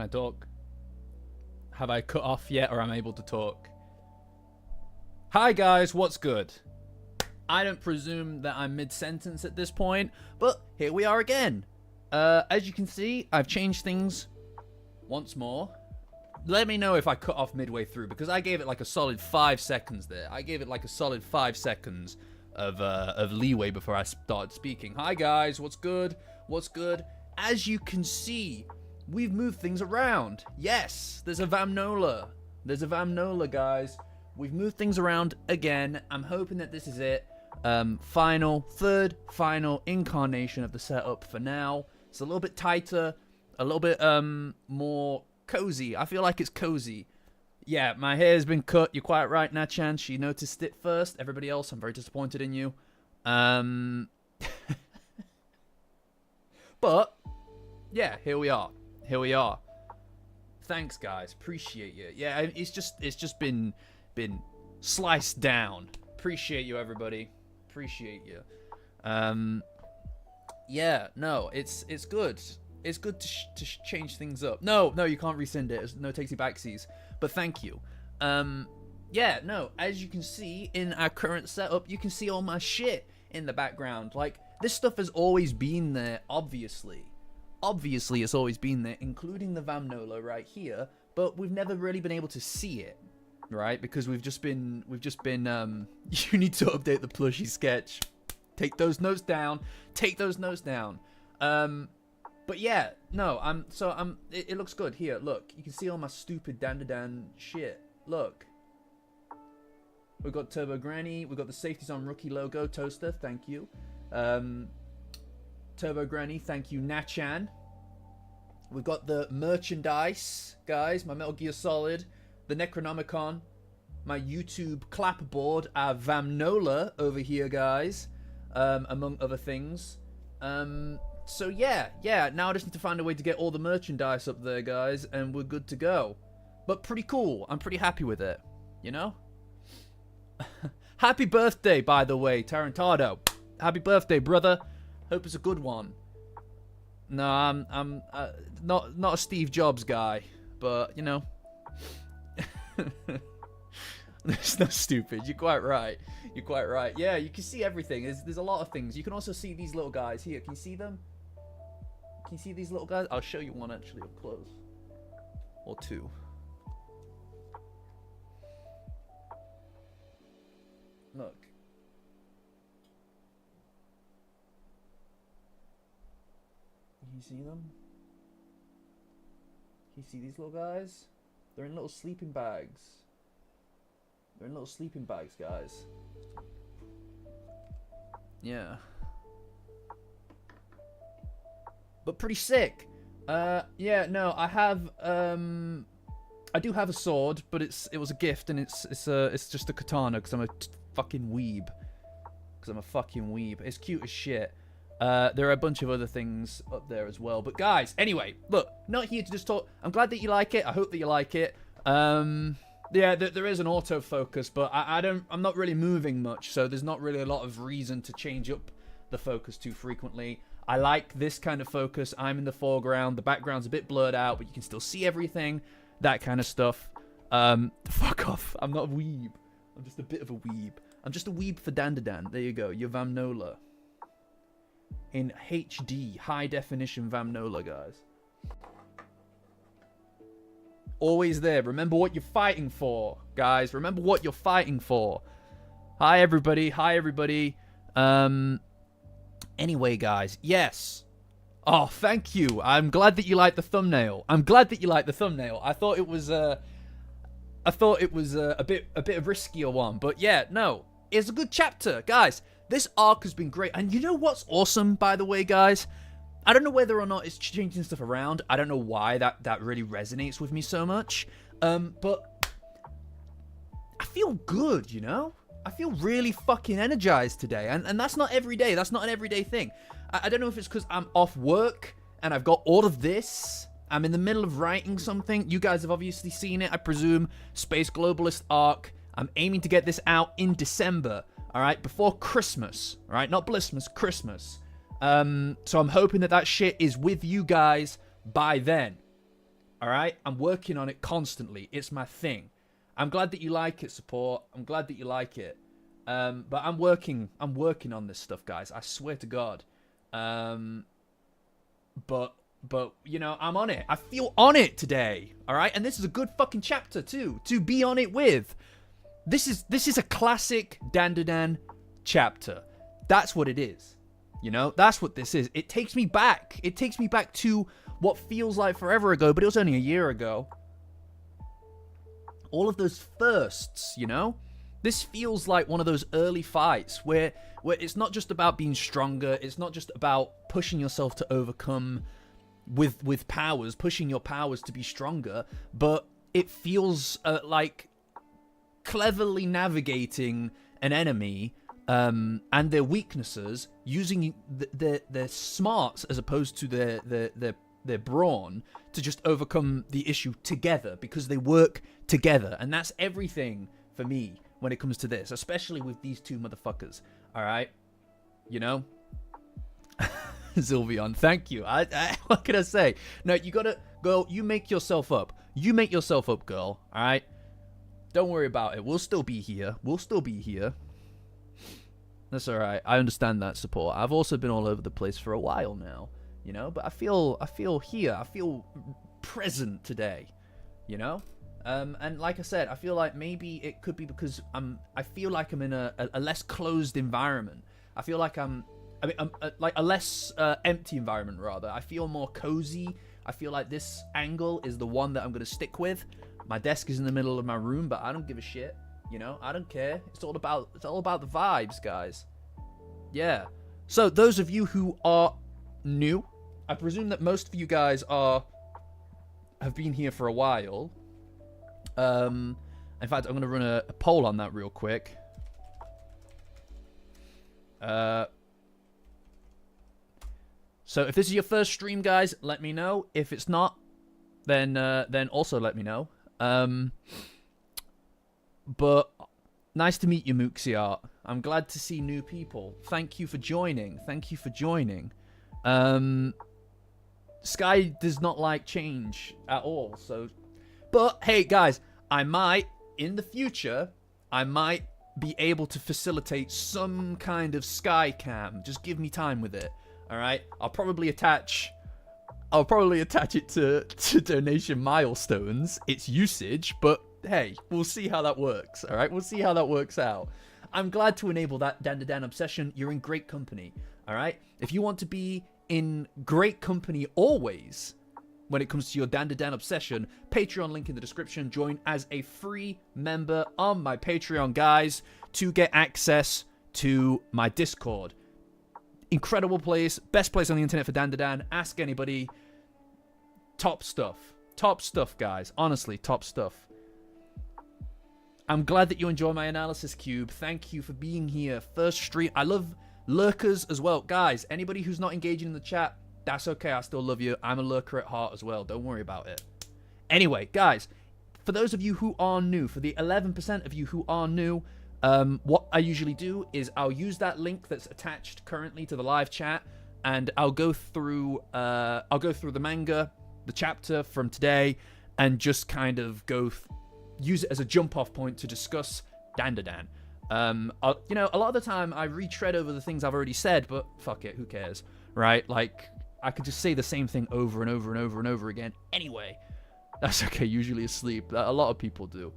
Can I talk? Have I cut off yet, or am I able to talk? Hi guys, what's good? I don't presume that I'm mid-sentence at this point, but here we are again. As you can see, I've changed things once more. Let me know if I cut off midway through, because I gave it like a solid 5 seconds there. I gave it like a solid 5 seconds of leeway before I started speaking. Hi guys, what's good? What's good? As you can see, we've moved things around. Yes, there's a Vamnola. There's a Vamnola, guys. We've moved things around again. I'm hoping that this is it. Third final incarnation of the setup for now. It's a little bit tighter, a little bit more cozy. I feel like it's cozy. Yeah, my hair's been cut. You're quite right, Nachan. She noticed it first. Everybody else, I'm very disappointed in you. But yeah, here we are. Here we are. Thanks, guys. Appreciate you. Yeah, it's just been sliced down. Appreciate you, everybody. Appreciate you. Yeah, no, it's good. It's good to change things up. No, you can't resend it. There's no takesy backsies. But thank you. Yeah, no, as you can see in our current setup, you can see all my shit in the background. Like, this stuff has always been there, obviously. Obviously, it's always been there, including the Vamnola right here. But we've never really been able to see it, right? Because we've just been, you need to update the plushie sketch. Take those notes down. Take those notes down. But yeah, no, it looks good. Here, look. You can see all my stupid Dandadan shit. Look. We've got Turbo Granny. We've got the Safeties on Rookie logo. Toaster, thank you. Turbo Granny, thank you. Nachan. We've got the merchandise, guys. My Metal Gear Solid. The Necronomicon. My YouTube clapboard. Our Vamnola over here, guys. Among other things. So yeah, now I just need to find a way to get all the merchandise up there, guys, and we're good to go. But pretty cool. I'm pretty happy with it, you know? Happy birthday, by the way, Tarantado. Happy birthday, brother. Hope it's a good one. No, I'm not a Steve Jobs guy, but, you know. It's not stupid. You're quite right. You're quite right. Yeah, you can see everything. There's a lot of things. You can also see these little guys here. Can you see them? Can you see these little guys? I'll show you one actually up close. Or two. Look. Can you see them? Can you see these little guys? They're in little sleeping bags. They're in little sleeping bags, guys. Yeah. But pretty sick. Yeah, no, I have I do have a sword, but it was a gift, and it's just a katana because I'm a fucking weeb. Because I'm a fucking weeb. It's cute as shit. There are a bunch of other things up there as well. But guys, anyway, look, not here to just talk. I'm glad that you like it. I hope that you like it. Yeah, there is an autofocus, but I'm not really moving much, so there's not really a lot of reason to change up the focus too frequently. I like this kind of focus. I'm in the foreground. The background's a bit blurred out, but you can still see everything. That kind of stuff. Fuck off. I'm not a weeb. I'm just a bit of a weeb. I'm just a weeb for Dandadan. There you go. Your Vamnola. In HD. High definition Vamnola, guys. Always there. Remember what you're fighting for, guys. Remember what you're fighting for. Hi, everybody. Hi, everybody. Anyway, guys. Yes. Oh, thank you. I'm glad that you liked the thumbnail. I'm glad that you liked the thumbnail. I thought it was a bit of a riskier one, but yeah, no. It's a good chapter, guys. This arc has been great. And you know what's awesome, by the way, guys? I don't know whether or not it's changing stuff around. I don't know why that really resonates with me so much. But I feel good, you know? I feel really fucking energized today. And that's not every day. That's not an everyday thing. I don't know if it's because I'm off work and I've got all of this. I'm in the middle of writing something. You guys have obviously seen it, I presume. Space Globalist arc. I'm aiming to get this out in December. All right? Before Christmas. All right? Not Blissmas, Christmas. So I'm hoping that shit is with you guys by then. All right, I'm working on it constantly. It's my thing. I'm glad that you like it, support. I'm glad that you like it. But I'm working on this stuff, guys. I swear to God. But you know, I'm on it. I feel on it today. All right, and this is a good fucking chapter too to be on it with. This is a classic Dandadan chapter. That's what it is. You know, that's what this is. It takes me back. It takes me back to what feels like forever ago, but it was only a year ago. All of those firsts, you know? This feels like one of those early fights where it's not just about being stronger, it's not just about pushing yourself to overcome with powers, pushing your powers to be stronger, but it feels like cleverly navigating an enemy and their weaknesses, using their smarts as opposed to their brawn to just overcome the issue together, because they work together. And that's everything for me when it comes to this, especially with these two motherfuckers. All right, you know. Sylveon, thank you. What can I say? No, you gotta go. You make yourself up. You make yourself up, girl. All right. Don't worry about it. We'll still be here. We'll still be here. That's all right. I understand that, support. I've also been all over the place for a while now, you know. But I feel here. I feel present today, you know. And like I said, I feel like maybe it could be because I feel like I'm in a less closed environment. I feel like I'm like a less empty environment, rather. I feel more cozy. I feel like this angle is the one that I'm going to stick with. My desk is in the middle of my room, but I don't give a shit. You know, I don't care. It's all about the vibes, guys. Yeah. So those of you who are new, I presume that most of you guys have been here for a while. In fact, I'm going to run a poll on that real quick. So if this is your first stream, guys, let me know. If it's not, then also let me know. But nice to meet you, Mooksiart. I'm glad to see new people. Thank you for joining. Thank you for joining. Sky does not like change at all. So, but hey, guys, I might in the future, I might be able to facilitate some kind of Sky cam. Just give me time with it. All right, I'll probably attach it to donation milestones, its usage, but hey, we'll see how that works. All right, we'll see how that works out. I'm glad to enable that Dandadan obsession. You're in great company. All right, if you want to be in great company always when it comes to your Dandadan obsession, Patreon link in the description. Join as a free member on my Patreon, guys, to get access to my Discord. Incredible place, best place on the internet for Dandadan. Ask anybody. Top stuff, guys. Honestly, top stuff. I'm glad that you enjoy my analysis cube. Thank you for being here. First stream. I love lurkers as well, guys. Anybody who's not engaging in the chat, that's okay. I still love you. I'm a lurker at heart as well. Don't worry about it. Anyway, guys, for those of you who are new, for the 11% of you who are new, what I usually do is I'll use that link that's attached currently to the live chat, and I'll go through the manga, the chapter from today, and just kind of use it as a jump-off point to discuss Dandadan. You know, a lot of the time I retread over the things I've already said, but fuck it, who cares, right? Like, I could just say the same thing over and over and over and over again. Anyway, that's okay. Usually asleep. A lot of people do.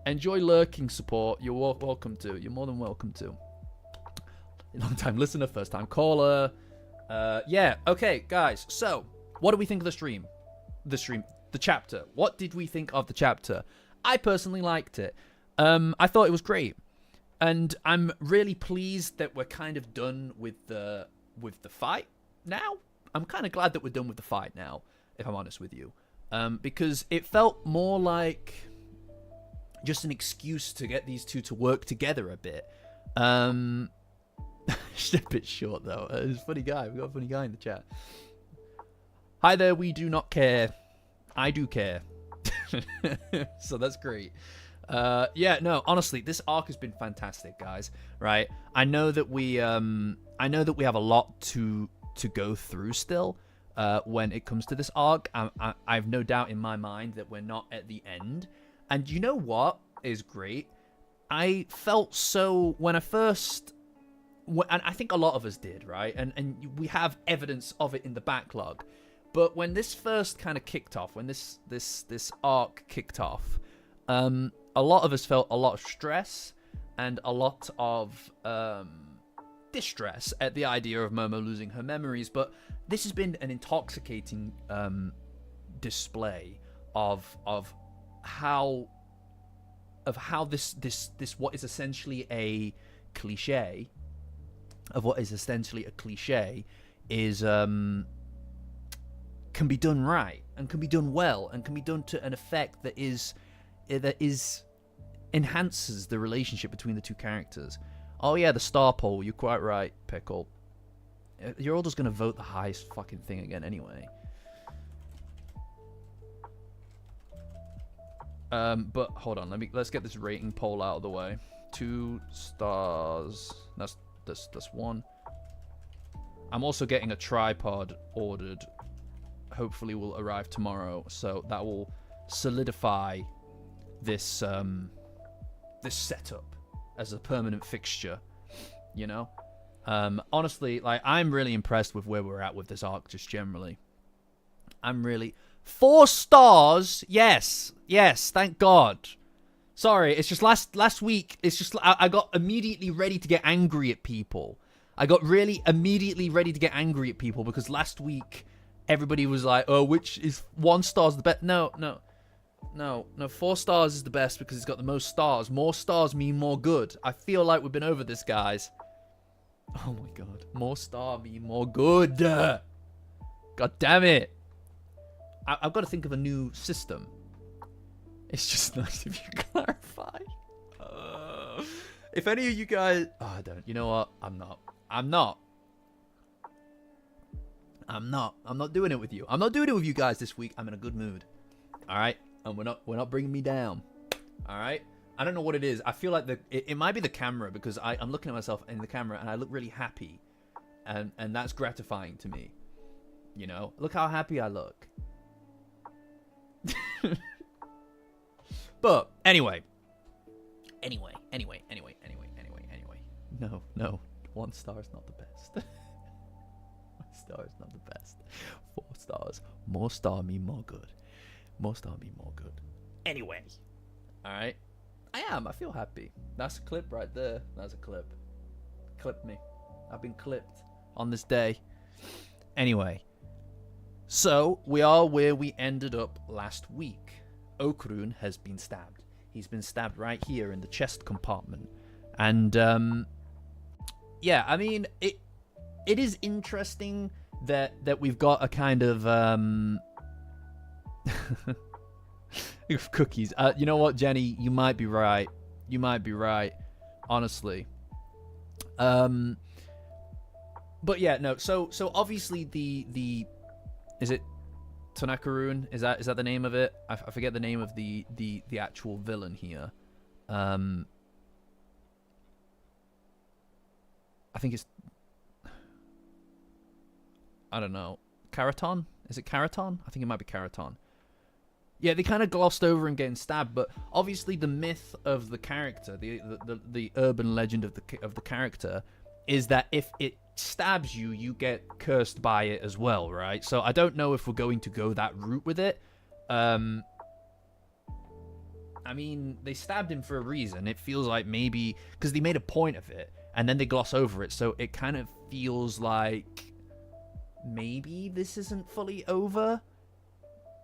Enjoy lurking, support. You're welcome to. You're more than welcome to. Long time listener, first time caller. Yeah. Okay, guys. So, what do we think of the stream? The chapter. What did we think of the chapter? I personally liked it. I thought it was great, and I'm really pleased that we're kind of done with the fight now. I'm kind of glad that we're done with the fight now, if I'm honest with you, because it felt more like just an excuse to get these two to work together a bit. Just a bit short though. It's a funny guy. We got a funny guy in the chat. Hi there. We do not care. I do care. So that's great. Yeah, no, honestly, this arc has been fantastic, guys. Right? I know that we have a lot to go through still. when it comes to this arc. I've no doubt in my mind that we're not at the end. And you know what is great? I felt so when I first... And I think a lot of us did, right? And we have evidence of it in the backlog. But when this first kind of kicked off, when this arc kicked off, a lot of us felt a lot of stress and a lot of distress at the idea of Momo losing her memories. But this has been an intoxicating display of how this what is essentially a cliche is can be done right and can be done well and can be done to an effect that enhances the relationship between the two characters. Oh yeah, the star poll, you're quite right, Pickle. You're all just gonna vote the highest fucking thing again anyway. But hold on, let's get this rating poll out of the way. 2 stars. That's one. I'm also getting a tripod ordered. Hopefully will arrive tomorrow, so that will solidify this this setup as a permanent fixture, you know. Honestly, like, I'm really impressed with where we're at with this arc just generally. I'm really 4 stars. Yes, thank God. Sorry, it's just last week, it's just I got immediately ready to get angry at people. I got really immediately ready to get angry at people because last week everybody was like, "Oh, which is 1 star's the best?" No, 4 stars is the best because it's got the most stars. More stars mean more good. I feel like we've been over this, guys. Oh my God, more star mean more good. God damn it. I've got to think of a new system. It's just nice if you clarify. If any of you guys... Oh, I don't. You know what? I'm not doing it with you. I'm not doing it with you guys this week. I'm in a good mood. All right? And we're not bringing me down. All right? I don't know what it is. I feel like it might be the camera because I'm looking at myself in the camera and I look really happy. And that's gratifying to me. You know? Look how happy I look. But anyway. No. 1 star is not the best. 1 star is not the best. 4 stars. More star mean more good. More star mean more good. Anyway. Alright. I feel happy. That's a clip right there. That's a clip. Clip me. I've been clipped on this day. Anyway. So, we are where we ended up last week. Okarun has been stabbed. He's been stabbed right here in the chest compartment. And, yeah, I mean, it is interesting that we've got a kind of, cookies. You know what, Jenny? You might be right. Honestly. But yeah, no, so obviously the is it MOMOKARun? Is that the name of it? I forget the name of the actual villain here. I think it's... I don't know. Karaton? Is it Karaton? I think it might be Karaton. Yeah, they kind of glossed over and getting stabbed, but obviously the myth of the character, the urban legend of the character, is that if it stabs you, you get cursed by it as well, right? So I don't know if we're going to go that route with it. I mean, they stabbed him for a reason. It feels like maybe... because they made a point of it, and then they gloss over it, so it kind of feels like... maybe this isn't fully over?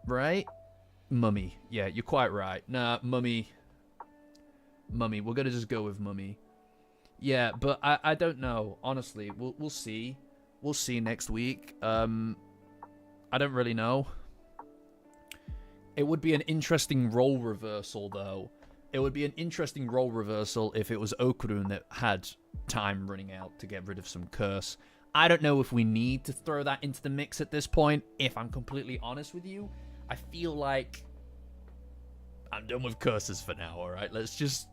Right? Mummy. Yeah, you're quite right. Nah, Mummy. We're gonna just go with Mummy. Yeah, but I don't know. Honestly, we'll see. We'll see next week. I don't really know. It would be an interesting role reversal, though. It would be an interesting role reversal if it was Okarun that had time running out to get rid of some curse. I don't know if we need to throw that into the mix at this point, if I'm completely honest with you. I feel like I'm done with curses for now, alright? Let's just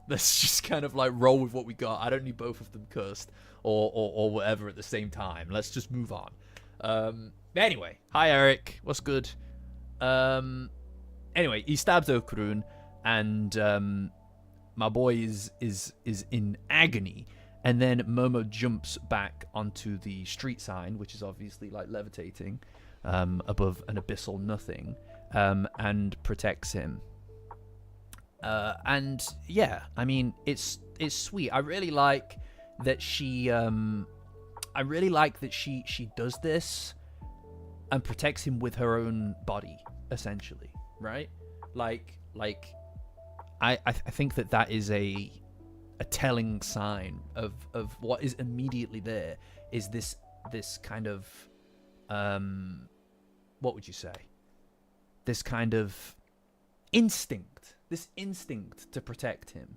kind of like roll with what we got. I don't need both of them cursed or whatever at the same time. Let's just move on. Anyway, hi Eric, what's good? Anyway, he stabs Okurun, and my boy is in agony. And then Momo jumps back onto the street sign, which is obviously like levitating above an abyssal nothing, and protects him. And yeah, I mean, it's sweet. I really like that she does this and protects him with her own body, essentially, right? Like I think that is a telling sign of what is immediately there, is this kind of what would you say? This kind of instinct, to protect him.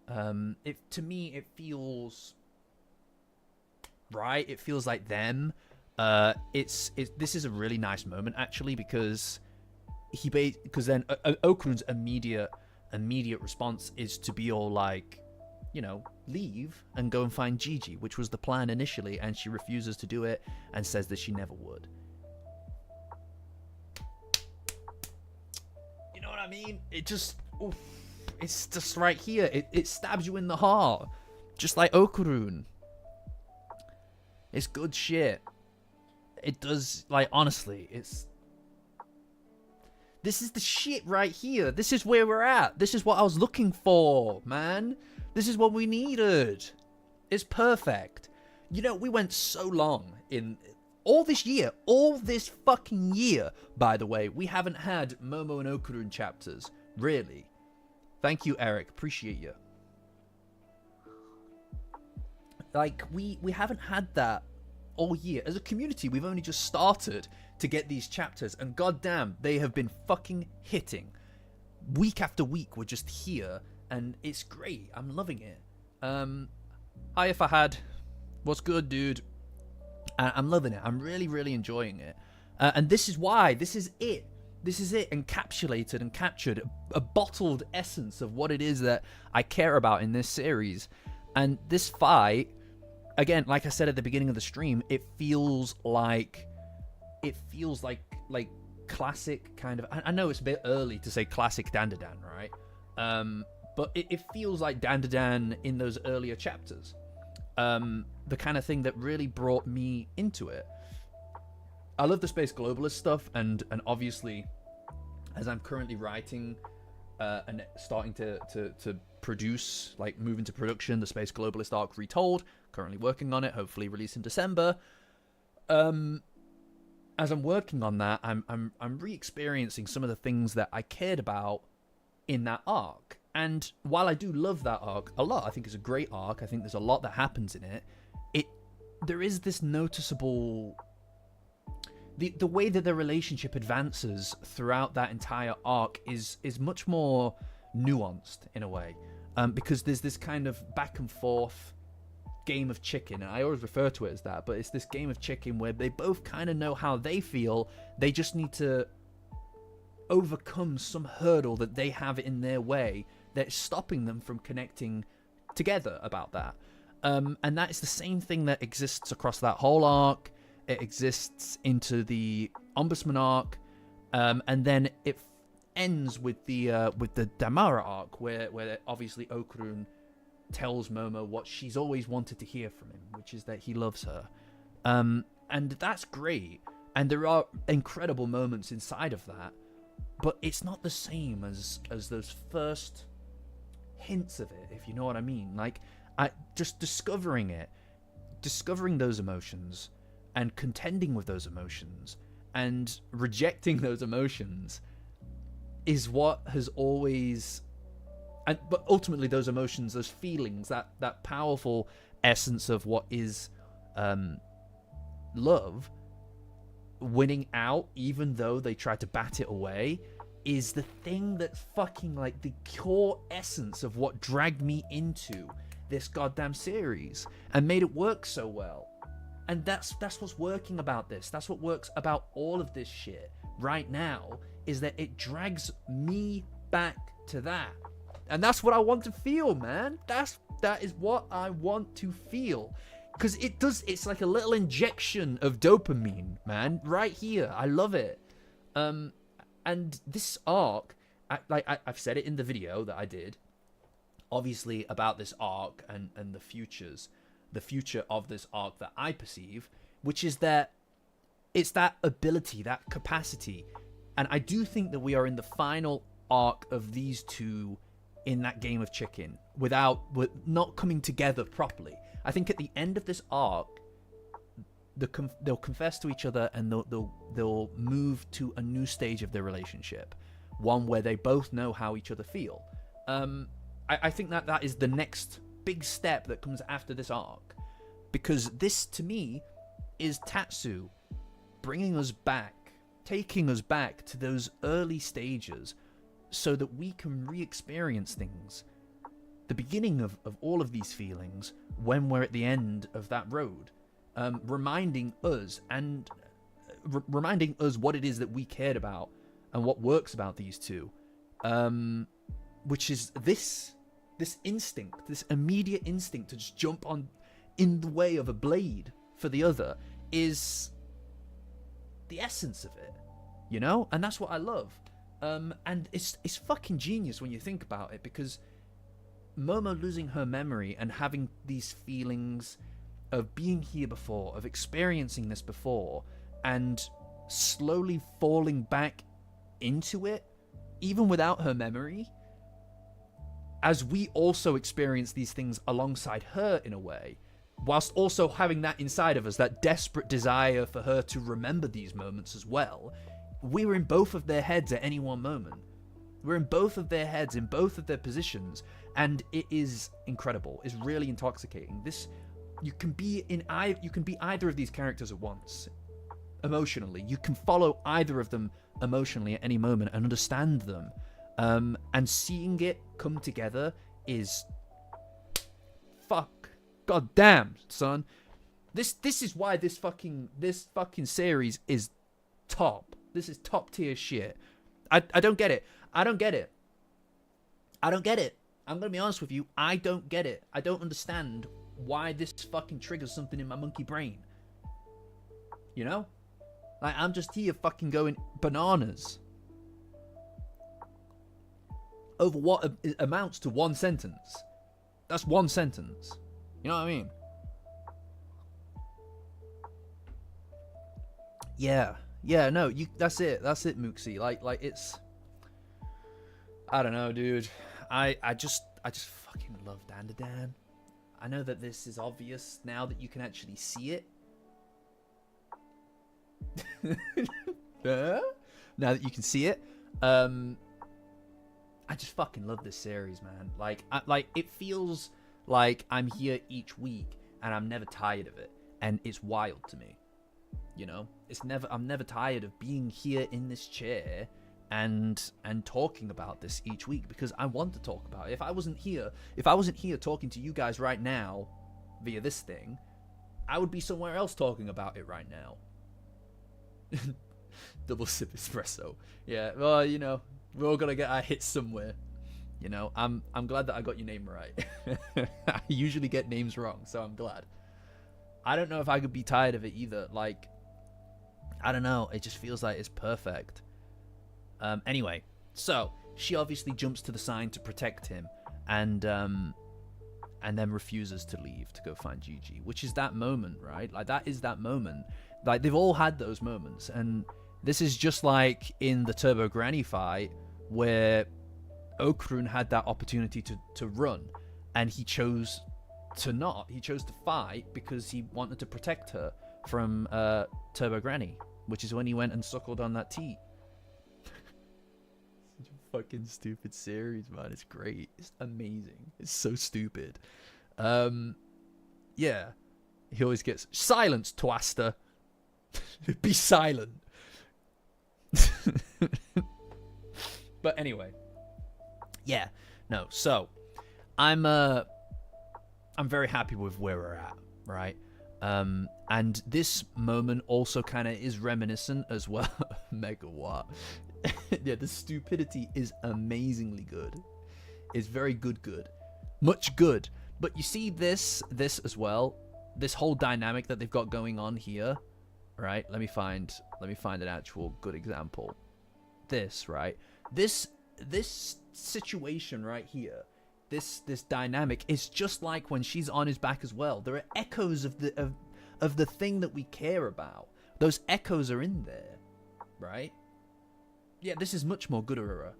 To me, it feels right. It feels like them. This is a really nice moment actually, because then Okurun's immediate response is to be all like, you know, leave and go and find Gigi, which was the plan initially, and she refuses to do it and says that she never would. You know what I mean? It just, oof, it's just right here. It stabs you in the heart, just like Okurun. It's good shit. It does, like, honestly, this is the shit right here. This is where we're at. This is what I was looking for, man. This is what we needed. It's perfect. You know, we went so long in all this fucking year, by the way. We haven't had Momo and Okurun chapters, really. Thank you, Eric. Appreciate you. Like, we haven't had that all year. As a community, we've only just started to get these chapters, and goddamn, they have been fucking hitting. Week after week, we're just here, and it's great. I'm loving it. Hi, Fahad. What's good, dude? I'm loving it. I'm really, really enjoying it. And this is why. This is it. This is it, encapsulated and captured. A bottled essence of what it is that I care about in this series. And this fight, again, like I said at the beginning of the stream, it feels like classic kind of. I know it's a bit early to say classic Dandadan, right? But it feels like Dandadan in those earlier chapters. The kind of thing that really brought me into it. I love the space globalist stuff, and obviously, as I'm currently writing and starting to produce, like move into production, the space globalist arc Retold. Currently working on it, hopefully release in December. As I'm working on that, I'm re-experiencing some of the things that I cared about in that arc. And while I do love that arc a lot, I think it's a great arc. I think there's a lot that happens in it. There is this noticeable. The way that the relationship advances throughout that entire arc is much more nuanced in a way, because there's this kind of back and forth game of chicken, and I always refer to it as that, but it's this game of chicken where they both kind of know how they feel. They just need to overcome some hurdle that they have in their way that's stopping them from connecting together about that. And that is the same thing that exists across that whole arc. It exists into the Ombudsman arc, and then it ends with the Damara arc, where obviously Okurun tells Momo what she's always wanted to hear from him, which is that he loves her, and that's great. And there are incredible moments inside of that, but it's not the same as those first hints of it, if you know what I mean. Like, just discovering those emotions, and contending with those emotions, and rejecting those emotions is what has always. But ultimately, those emotions, those feelings, that powerful essence of what is love, winning out, even though they try to bat it away, is the thing that's fucking like the core essence of what dragged me into this goddamn series and made it work so well. And that's what's working about this. That's what works about all of this shit right now, is that it drags me back to that. And that's what I want to feel, man. That is what I want to feel. Because it does, it's like a little injection of dopamine, man, right here. I love it. And this arc, I've said it in the video that I did, obviously, about this arc and the future of this arc that I perceive, which is that it's that ability, that capacity. And I do think that we are in the final arc of these two in that game of chicken with not coming together properly. I think at the end of this arc, they'll confess to each other and they'll move to a new stage of their relationship, one where they both know how each other feel. I think that is the next big step that comes after this arc, because this to me is Tatsu bringing us back, taking us back to those early stages so that we can re-experience things, the beginning of all of these feelings when we're at the end of that road, reminding us what it is that we cared about and what works about these two, which is this instinct, this immediate instinct to just jump on in the way of a blade for the other is the essence of it, you know? And that's what I love. And it's fucking genius when you think about it, because Momo losing her memory and having these feelings of being here before, of experiencing this before, and slowly falling back into it, even without her memory, as we also experience these things alongside her in a way, whilst also having that inside of us, that desperate desire for her to remember these moments as well. We're in both of their heads at any one moment. We're in both of their heads, in both of their positions, and it is incredible. It's really intoxicating. You can be either of these characters at once, emotionally. You can follow either of them emotionally at any moment and understand them. And seeing it come together is god damn, son. This is why this fucking series is top. This is top tier shit. I don't get it. I don't get it. I'm gonna be honest with you. I don't get it. I don't understand why this fucking triggers something in my monkey brain. You know? Like, I'm just here fucking going bananas over what amounts to one sentence. That's one sentence. You know what I mean? Yeah, no, that's it, Mooksy. Like it's, I don't know, dude. I just fucking love Dandadan. I know that this is obvious now that you can actually see it. Now that you can see it, I just fucking love this series, man. Like it feels like I'm here each week and I'm never tired of it, and it's wild to me. You know, I'm never tired of being here in this chair and talking about this each week, because I want to talk about it. If I wasn't here talking to you guys right now via this thing, I would be somewhere else talking about it right now. Double sip espresso. Yeah, well, you know, we're all gonna get our hits somewhere. You know, I'm glad that I got your name right. I usually get names wrong, so I'm glad. I don't know if I could be tired of it either. Like, I don't know. It just feels like it's perfect. Anyway, so she obviously jumps to the sign to protect him, and then refuses to leave to go find Gigi, which is that moment, right? Like, that is that moment. Like, they've all had those moments, and this is just like in the Turbo Granny fight where Okarun had that opportunity to run, and he chose to not. He chose to fight because he wanted to protect her from Turbo Granny, which is when he went and suckled on that teat. Such a fucking stupid series, man. It's great. It's amazing. It's so stupid. Yeah. He always gets silence, Twaster. Be silent. But anyway, yeah, no. So I'm very happy with where we're at, right? And this moment also kind of is reminiscent as well. Megawatt. Yeah, the stupidity is amazingly good. It's very good. Much good. But you see this as well. this whole dynamic that they've got going on here, right? Let me find an actual good example. This, right? This situation right here, this dynamic is just like when she's on his back as well. There are echoes of the thing that we care about. Those echoes are in there, right? Yeah, this is much more Gurura.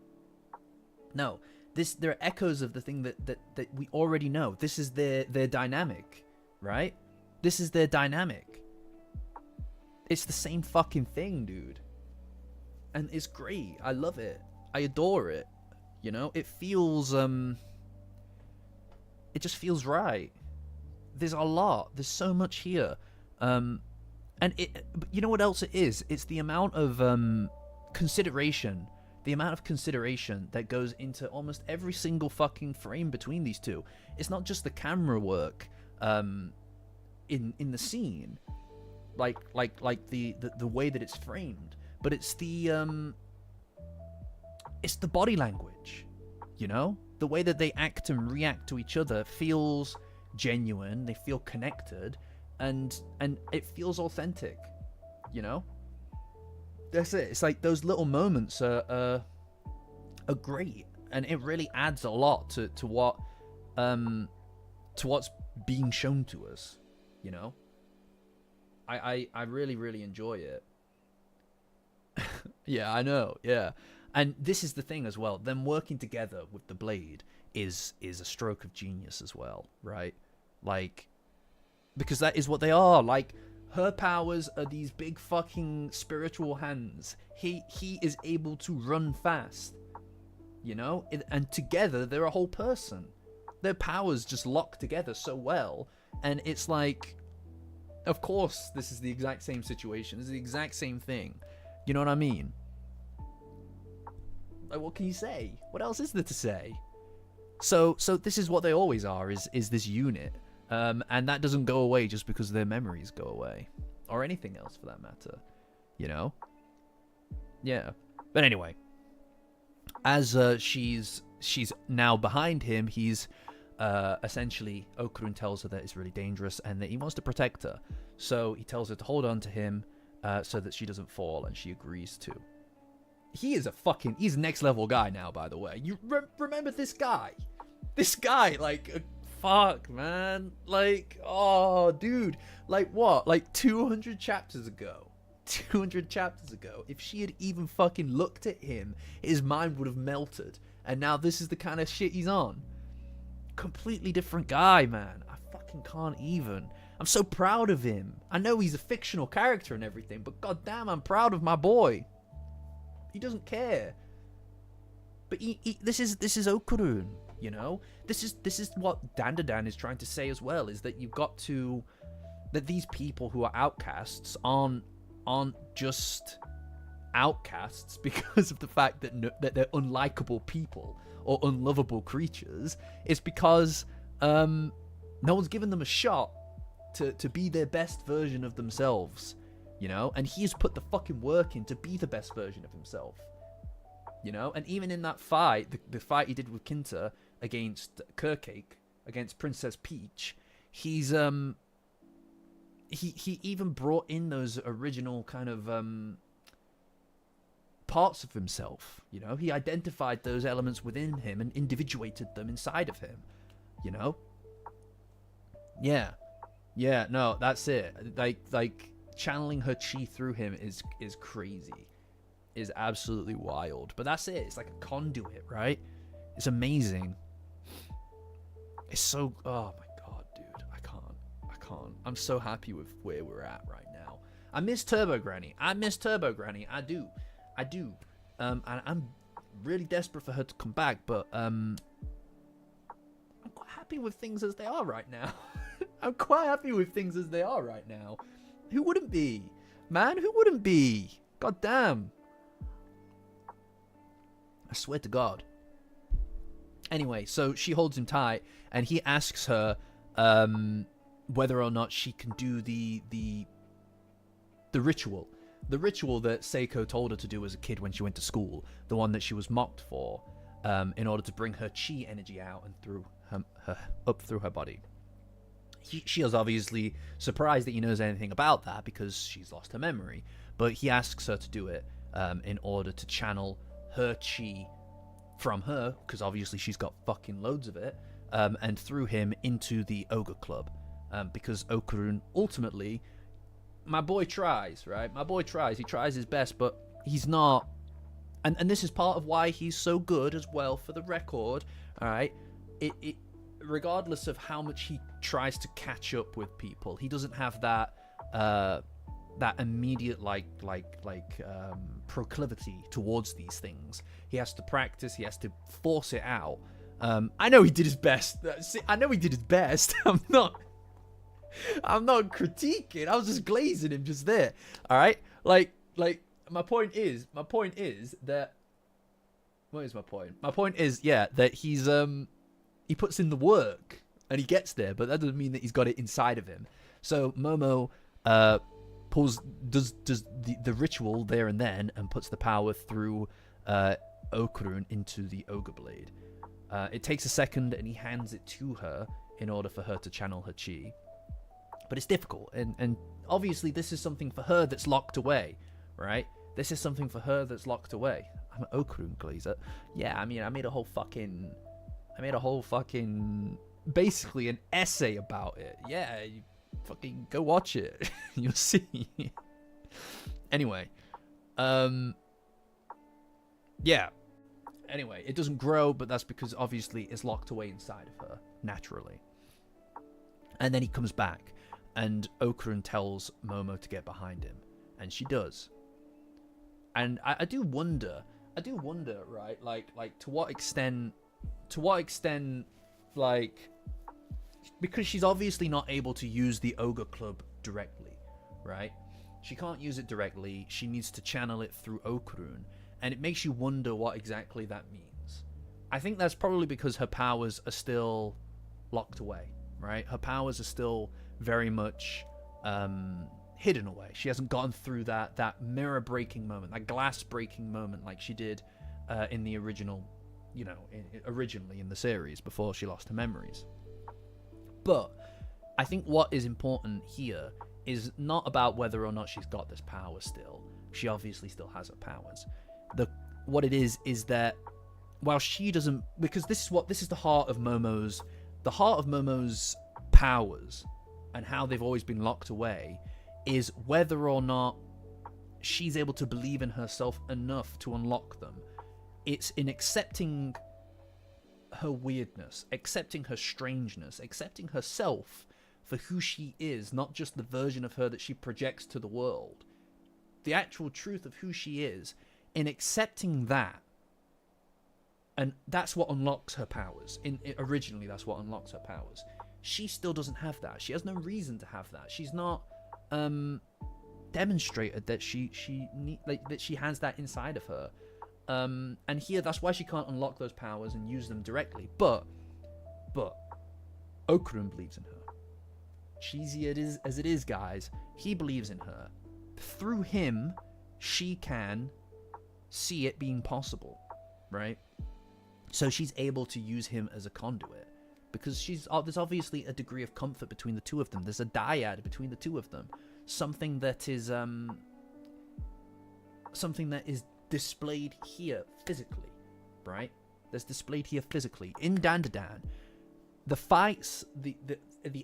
No, there are echoes of the thing that we already know. This is their dynamic, right? This is their dynamic. It's the same fucking thing, dude. And it's great. I love it. I adore it. You know, it feels it just feels right. There's a lot. There's so much here. And you know what else it is? It's the amount of consideration. The amount of consideration that goes into almost every single fucking frame between these two. It's not just the camera work in the scene, like the way that it's framed, but it's the body language. You know, the way that they act and react to each other feels genuine. They feel connected, and it feels authentic. You know. That's it. It's like those little moments are great, and it really adds a lot to what's being shown to us. You know, I really, really enjoy it. Yeah, I know. Yeah, and this is the thing as well. Them working together with the blade is a stroke of genius as well, right? Like, because that is what they are. Like, her powers are these big fucking spiritual hands. He is able to run fast, you know? And together, they're a whole person. Their powers just lock together so well. And it's like, of course, this is the exact same situation. This is the exact same thing. You know what I mean? Like, what can you say? What else is there to say? So this is what they always are, is this unit. And that doesn't go away just because their memories go away. Or anything else for that matter. You know? Yeah. But anyway. As she's now behind him, he's essentially... Okarun tells her that it's really dangerous and that he wants to protect her. So he tells her to hold on to him so that she doesn't fall, and she agrees to. He's a next level guy now, by the way. You remember this guy? This guy, like... Fuck, man. Like, oh, dude. Like, what? Like, 200 chapters ago. 200 chapters ago. If she had even fucking looked at him, his mind would have melted. And now this is the kind of shit he's on. Completely different guy, man. I fucking can't even. I'm so proud of him. I know he's a fictional character and everything, but goddamn, I'm proud of my boy. He doesn't care. But this is Okarun. You know, this is what Dandadan is trying to say as well, is that that these people who are outcasts aren't just outcasts because of the fact that they're unlikable people or unlovable creatures. It's because no one's given them a shot to be their best version of themselves, you know, and he's put the fucking work in to be the best version of himself. You know, and even in that fight, the fight he did with Kinta against Kirkcake, against Princess Peach, he's he even brought in those original kind of parts of himself. You know, he identified those elements within him and individuated them inside of him. You know, yeah, no, that's it. Like channeling her chi through him is crazy. Is absolutely wild. But that's it. It's like a conduit, right? It's amazing. It's so... Oh my god, dude. I can't. I'm so happy with where we're at right now. I miss Turbo Granny. I do. And I'm really desperate for her to come back, but I'm quite happy with things as they are right now. Who wouldn't be? Man, who wouldn't be? God damn. I swear to God. Anyway, so she holds him tight, and he asks her whether or not she can do the ritual. The ritual that Seiko told her to do as a kid when she went to school. The one that she was mocked for, in order to bring her chi energy out and through her up through her body. She is obviously surprised that he knows anything about that because she's lost her memory. But he asks her to do it in order to channel her chi from her, because obviously she's got fucking loads of it, and through him into the Ogre Club. Because Okarun, ultimately, my boy tries, right? My boy tries. He tries his best, but he's not. And this is part of why he's so good as well, for the record, all right? It regardless of how much he tries to catch up with people, he doesn't have that that immediate proclivity towards these things. He has to practice. He has to force it out. I know he did his best. I know he did his best. I'm not critiquing. I was just glazing him just there. All right, like my point is that. What is my point? My point is, yeah, that he's he puts in the work and he gets there, but that doesn't mean that he's got it inside of him. So Momo does the ritual there and then and puts the power through Okarun into the Ogre Blade. It takes a second and he hands it to her in order for her to channel her chi. But it's difficult, and obviously this is something for her that's locked away, right? This is something for her that's locked away. I'm an Okarun glazer. Yeah, I mean, I made a whole fucking, basically an essay about it. Yeah, you fucking go watch it. You'll see. Anyway, yeah. Anyway, it doesn't grow, but that's because obviously it's locked away inside of her naturally. And then he comes back, and Okarun tells Momo to get behind him, and she does. And I do wonder, right? Like to what extent, like, because she's obviously not able to use the Ogre Club directly, right? She can't use it directly. She needs to channel it through Okarun, and it makes you wonder what exactly that means. I think that's probably because her powers are still locked away, right? Her powers are still very much hidden away. She hasn't gone through that mirror breaking moment, that glass breaking moment like she did in the original, originally in the series before she lost her memories. But I think what is important here is not about whether or not she's got this power still. She obviously still has her powers. What it is that while she doesn't, because this is the heart of Momo's powers and how they've always been locked away, is whether or not she's able to believe in herself enough to unlock them. It's in accepting her weirdness, accepting her strangeness, accepting herself for who she is, not just the version of her that she projects to the world. The actual truth of who she is, in accepting that, and that's what unlocks her powers. Originally, that's what unlocks her powers. She still doesn't have that. She has no reason to have that. She's not demonstrated that she has that inside of her. And here, that's why she can't unlock those powers and use them directly. But Okarun believes in her. Cheesy as it is, guys, he believes in her. Through him, she can see it being possible, right? So she's able to use him as a conduit, because there's obviously a degree of comfort between the two of them. There's a dyad between the two of them, something that is displayed here physically, right? There's displayed here physically in Dandadan. The fights, the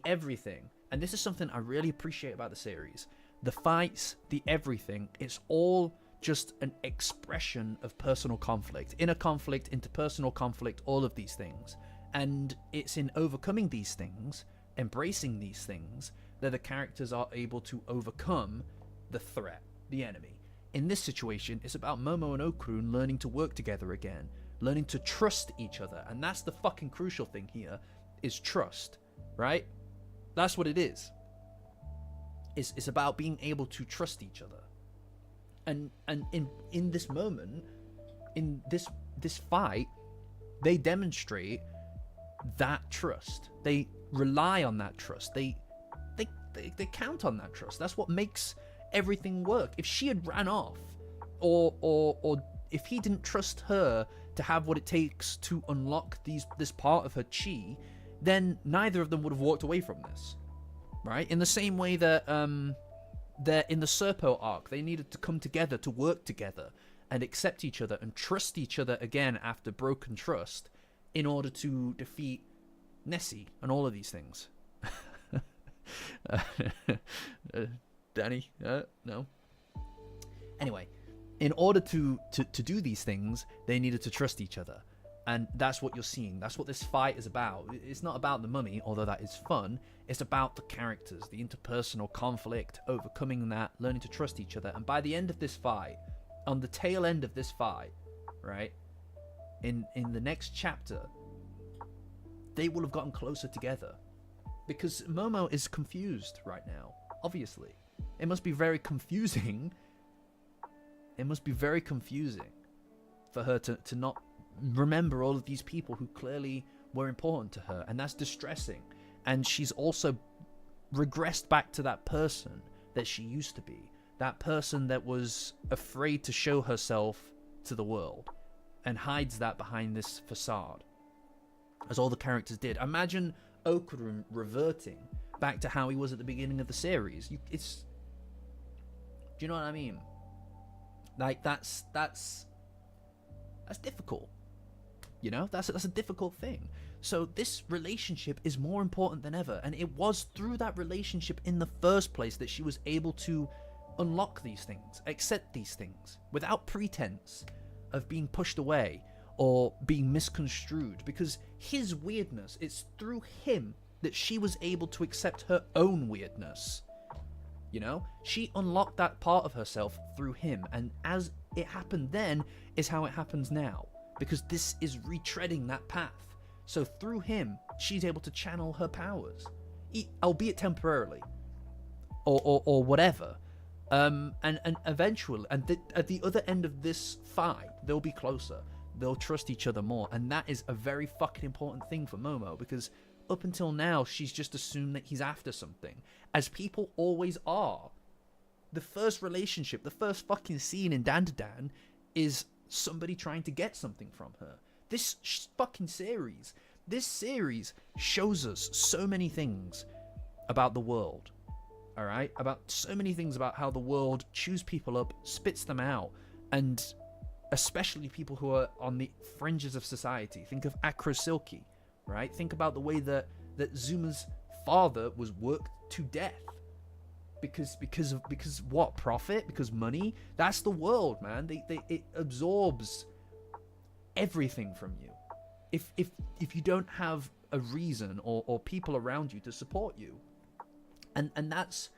everything, and this is something I really appreciate about the series. The fights, the everything, it's all just an expression of personal conflict, inner conflict, interpersonal conflict, all of these things. And it's in overcoming these things, embracing these things, that the characters are able to overcome the threat, the enemy. In this situation, it's about Momo and Okarun learning to work together again, learning to trust each other. And that's the fucking crucial thing here, is trust, right? That's what it is. It's about being able to trust each other. And in this moment, in this fight, they demonstrate that trust. They rely on that trust. They count on that trust. That's what makes everything work. If she had ran off, or if he didn't trust her to have what it takes to unlock this part of her chi, then neither of them would have walked away from this. right? In the same way that they're in the Serpo arc, they needed to come together to work together and accept each other and trust each other again after broken trust in order to defeat Nessie and all of these things. Danny? No. Anyway, in order to do these things, they needed to trust each other. And that's what you're seeing. That's what this fight is about. It's not about the money, although that is fun. It's about the characters, the interpersonal conflict, overcoming that, learning to trust each other. And by the end of this fight, on the tail end of this fight, right, in the next chapter, they will have gotten closer together. Because Momo is confused right now, obviously. It must be very confusing. It must be very confusing for her to not remember all of these people who clearly were important to her. And that's distressing. And she's also regressed back to that person that she used to be. That person that was afraid to show herself to the world and hides that behind this facade. As all the characters did. Imagine Okarun reverting back to how he was at the beginning of the series. Do you know what I mean? Like, that's difficult. You know, that's a difficult thing. So this relationship is more important than ever, and it was through that relationship in the first place that she was able to unlock these things, accept these things, without pretense of being pushed away or being misconstrued. Because his weirdness, it's through him that she was able to accept her own weirdness. You know, she unlocked that part of herself through him, and as it happened then is how it happens now, because this is retreading that path. So through him, she's able to channel her powers, albeit temporarily, or whatever. And eventually, at the other end of this fight, they'll be closer. They'll trust each other more, and that is a very fucking important thing for Momo, because up until now, she's just assumed that he's after something, as people always are. The first relationship, the first fucking scene in Dandadan is somebody trying to get something from her. This series shows us so many things about the world, alright? About so many things about how the world chews people up, spits them out, and especially people who are on the fringes of society. Think of Acro Silky, right? Think about the way that Zuma's father was worked to death. Because what? Profit? Because money? That's the world, man. It absorbs everything from you. If you don't have a reason or people around you to support you. And that's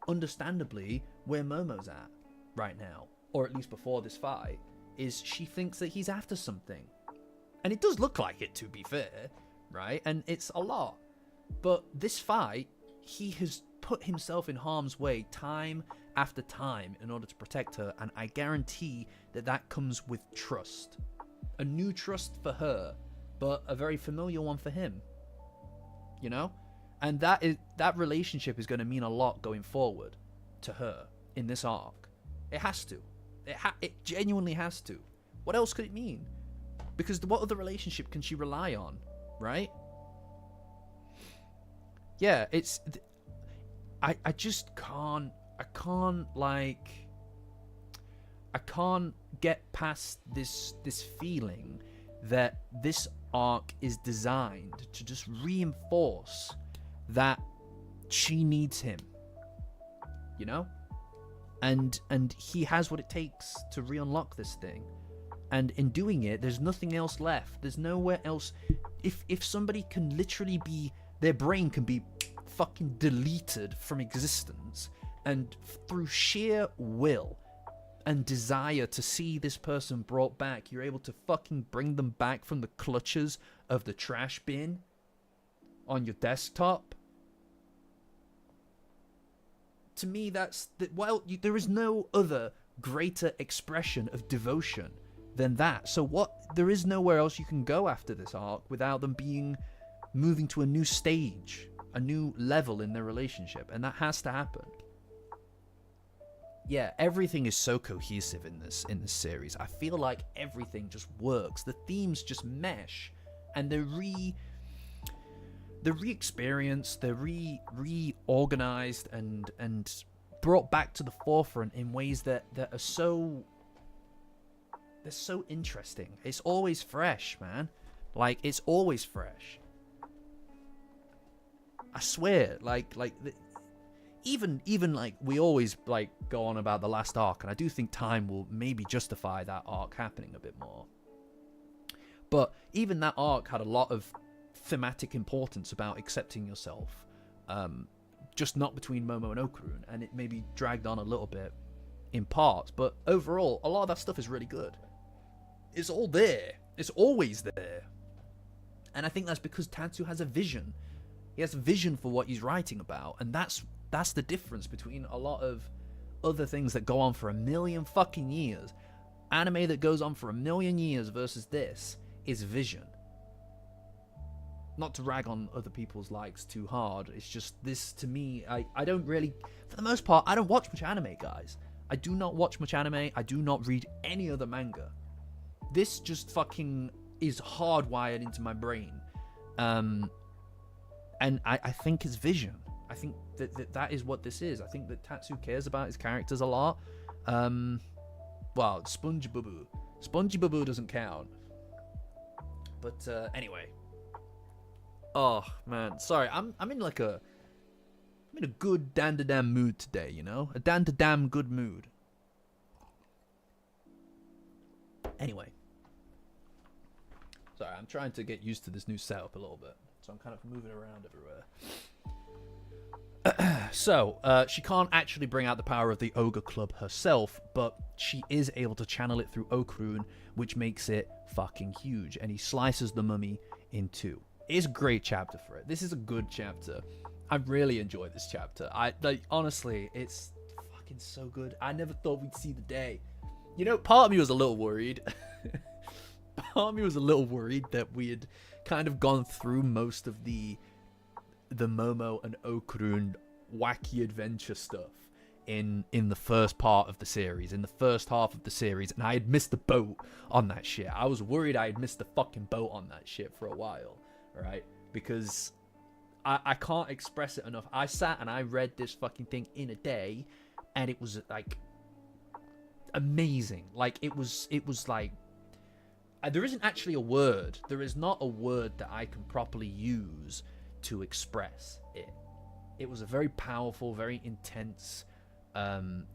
understandably where Momo's at right now, or at least before this fight, is she thinks that he's after something. And it does look like it, to be fair, right? And it's a lot. But this fight, he has put himself in harm's way time after time in order to protect her, and I guarantee that comes with trust. A new trust for her, but a very familiar one for him. You know? And that relationship is going to mean a lot going forward to her in this arc. It has to. It genuinely has to. What else could it mean? Because what other relationship can she rely on, right? Yeah, it's... I just can't... I can't get past this feeling that this arc is designed to just reinforce that she needs him, you know, and he has what it takes to re-unlock this thing, and in doing it, there's nothing else left. There's nowhere else. If somebody can literally be, their brain can be fucking deleted from existence, and through sheer will and desire to see this person brought back, you're able to fucking bring them back from the clutches of the trash bin on your desktop. To me, there is no other greater expression of devotion than that. So there is nowhere else you can go after this arc without them moving to a new stage, a new level in their relationship, and that has to happen. Yeah, everything is so cohesive in this series. I feel like everything just works. The themes just mesh, and they're they're re-experienced, they're reorganized and brought back to the forefront in ways that are so interesting. It's always fresh, man. Like, it's always fresh. I swear, even like we always like go on about the last arc, and I do think time will maybe justify that arc happening a bit more. But even that arc had a lot of thematic importance about accepting yourself, just not between Momo and Okarun, and it maybe dragged on a little bit in parts. But overall, a lot of that stuff is really good. It's all there. It's always there. And I think that's because Tatsu has a vision. He has a vision for what he's writing about, and that's the difference between a lot of other things that go on for a million fucking years. Anime that goes on for a million years versus this is vision. Not to rag on other people's likes too hard, it's just this, to me, I don't really, for the most part, I don't watch much anime, guys. I do not watch much anime. I do not read any other manga. This just fucking is hardwired into my brain. And I think it's vision. I think that is what this is. I think that Tatsu cares about his characters a lot. Well, Spongy Boo doesn't count. But anyway. Oh man, sorry. I'm in a good Dandadan mood today, you know? A Dandadan good mood. Anyway. Sorry, I'm trying to get used to this new setup a little bit. So I'm kind of moving around everywhere. So, she can't actually bring out the power of the Ogre Club herself, but she is able to channel it through Okarun, which makes it fucking huge. And he slices the mummy in two. It's a great chapter for it. This is a good chapter. I really enjoyed this chapter. Honestly, it's fucking so good. I never thought we'd see the day. You know, part of me was a little worried. Part of me was a little worried that we had kind of gone through most of the Momo and Okarun wacky adventure stuff in the first part of the series, in the first half of the series, and I had missed the boat on that shit. I was worried I had missed the fucking boat on that shit for a while, right? Because I can't express it enough. I sat and I read this fucking thing in a day, and it was like amazing. Like it was like, there isn't actually a word. There is not a word that I can properly use to express it. It was a very powerful, very intense, and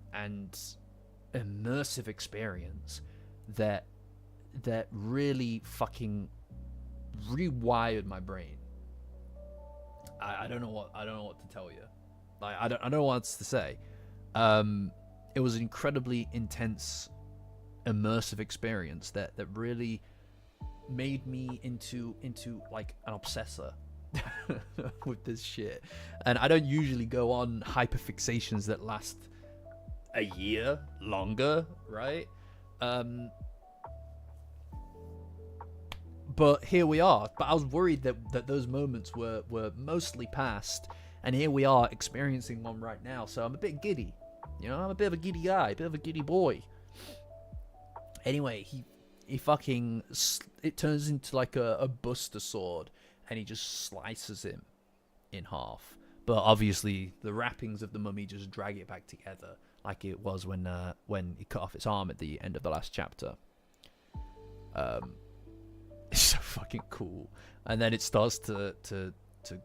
immersive experience that really fucking rewired my brain. I don't know what to tell you. Like I don't know what else to say. It was an incredibly intense, immersive experience that really made me into like an obsessor with this shit. And I don't usually go on hyperfixations that last a year longer, right? But here we are. But I was worried that those moments were mostly past, and here we are experiencing one right now. So I'm a bit giddy, you know. I'm a bit of a giddy guy, a bit of a giddy boy. Anyway, he fucking, it turns into like a buster sword, and he just slices him in half. But obviously, the wrappings of the mummy just drag it back together, like it was when he cut off its arm at the end of the last chapter. It's so fucking cool. And then it starts to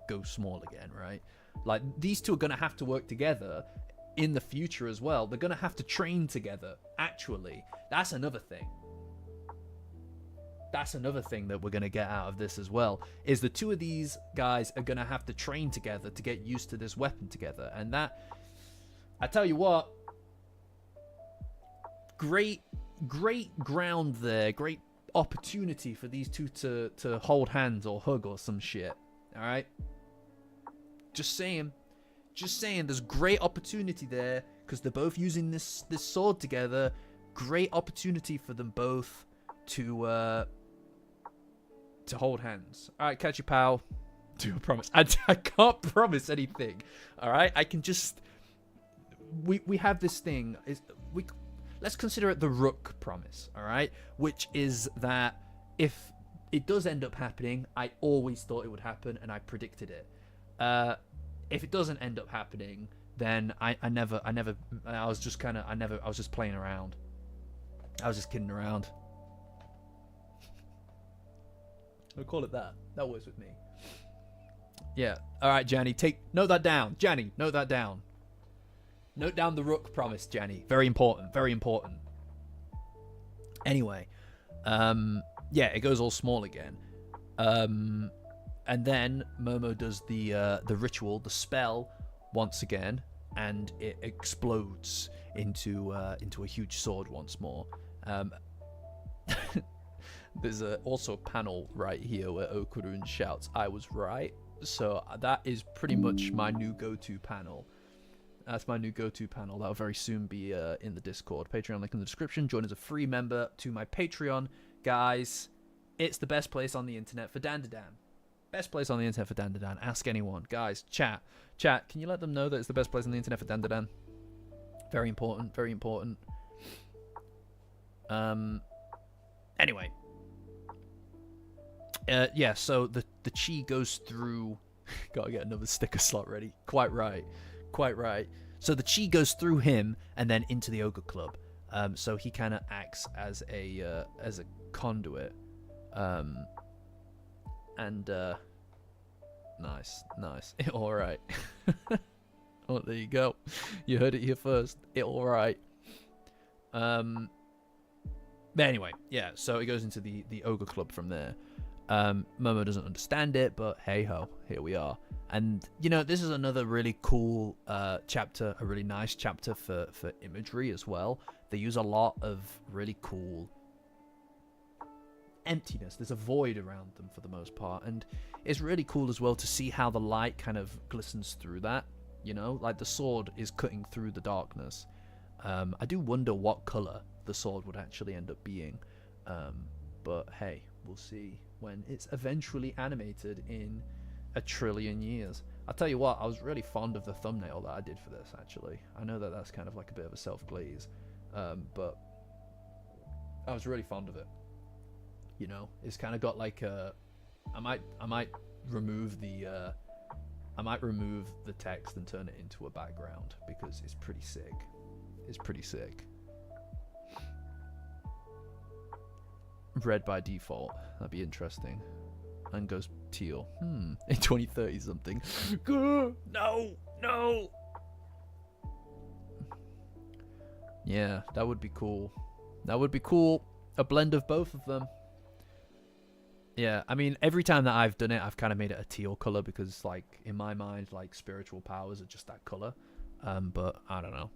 go small again, right? Like, these two are gonna have to work together in the future as well. They're gonna have to train together, actually. That's another thing. That's another thing that we're going to get out of this as well, is the two of these guys are going to have to train together to get used to this weapon together. And that, I tell you what, great ground there, great opportunity for these two to hold hands or hug or some shit. All right? Just saying, there's great opportunity there because they're both using this sword together. Great opportunity for them both to hold hands. All right, catch you, pal. Do a promise. I can't promise anything. All right, I can just. We have this thing. Let's consider it the Rook promise. All right, which is that if it does end up happening, I always thought it would happen, and I predicted it. If it doesn't end up happening, then I was just playing around. I was just kidding around. I'll call it that. That works with me. Yeah. All right, Janny. Note that down. Janny, note that down. Note down the Rook promise, Janny. Very important. Very important. Anyway, yeah, it goes all small again. And then Momo does the ritual, the spell, once again, and it explodes into a huge sword once more. There's also a panel right here where Okurun shouts, "I was right." So that is pretty much my new go-to panel. That's my new go-to panel. That'll very soon be in the Discord. Patreon link in the description. Join as a free member to my Patreon. Guys, it's the best place on the internet for Dandadan. Best place on the internet for Dandadan. Ask anyone. Guys, chat. Can you let them know that it's the best place on the internet for Dandadan? Very important. Very important. Anyway. Yeah, so the chi goes through... Gotta get another sticker slot ready. Quite right. So the chi goes through him and then into the Ogre Club. So he kind of acts as a conduit. Nice. All right. Oh, there you go. You heard it here first. All right. But anyway, yeah. So it goes into the Ogre Club from there. Momo doesn't understand it, but hey ho, here we are. And you know, this is another really cool chapter, a really nice chapter for imagery as well. They use a lot of really cool emptiness. There's a void around them for the most part, and it's really cool as well to see how the light kind of glistens through that. You know, like the sword is cutting through the darkness. I do wonder what color the sword would actually end up being, but hey, we'll see when it's eventually animated in 1 trillion years. I'll tell you what, I was really fond of the thumbnail that I did for this, actually. I know that that's kind of like a bit of a self-glaze, but I was really fond of it. You know, it's kind of got like a... I might remove the text and turn it into a background, because it's pretty sick. It's pretty sick. Red by default. That'd be interesting. And goes teal. In 2030 something. No. Yeah, that would be cool. A blend of both of them. Yeah, I mean, every time that I've done it, I've kind of made it a teal color because, like, in my mind, like, spiritual powers are just that color. But I don't know.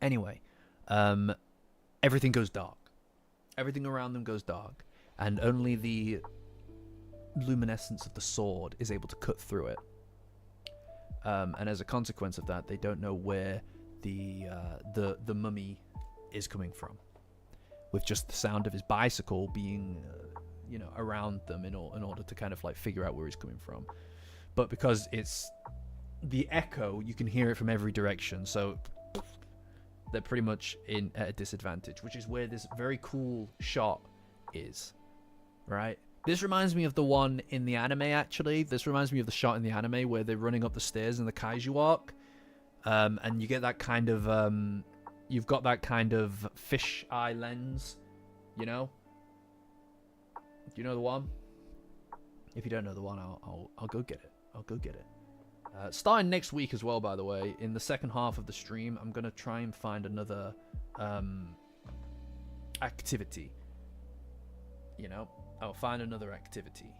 Anyway, everything goes dark. Everything around them goes dark, and only the luminescence of the sword is able to cut through it. And as a consequence of that, they don't know where the mummy is coming from, with just the sound of his bicycle being, you know, around them in order to kind of like figure out where he's coming from. But because it's the echo, you can hear it from every direction, so they're pretty much at a disadvantage, which is where this very cool shot is, right? This reminds me of the one in the anime, actually. This reminds me of the shot in the anime where they're running up the stairs in the Kaiju arc, and you get that kind of, you've got that kind of fish eye lens, you know? Do you know the one? If you don't know the one, I'll go get it. Starting next week as well, by the way, in the second half of the stream, I'm going to try and find another activity. You know, I'll find another activity.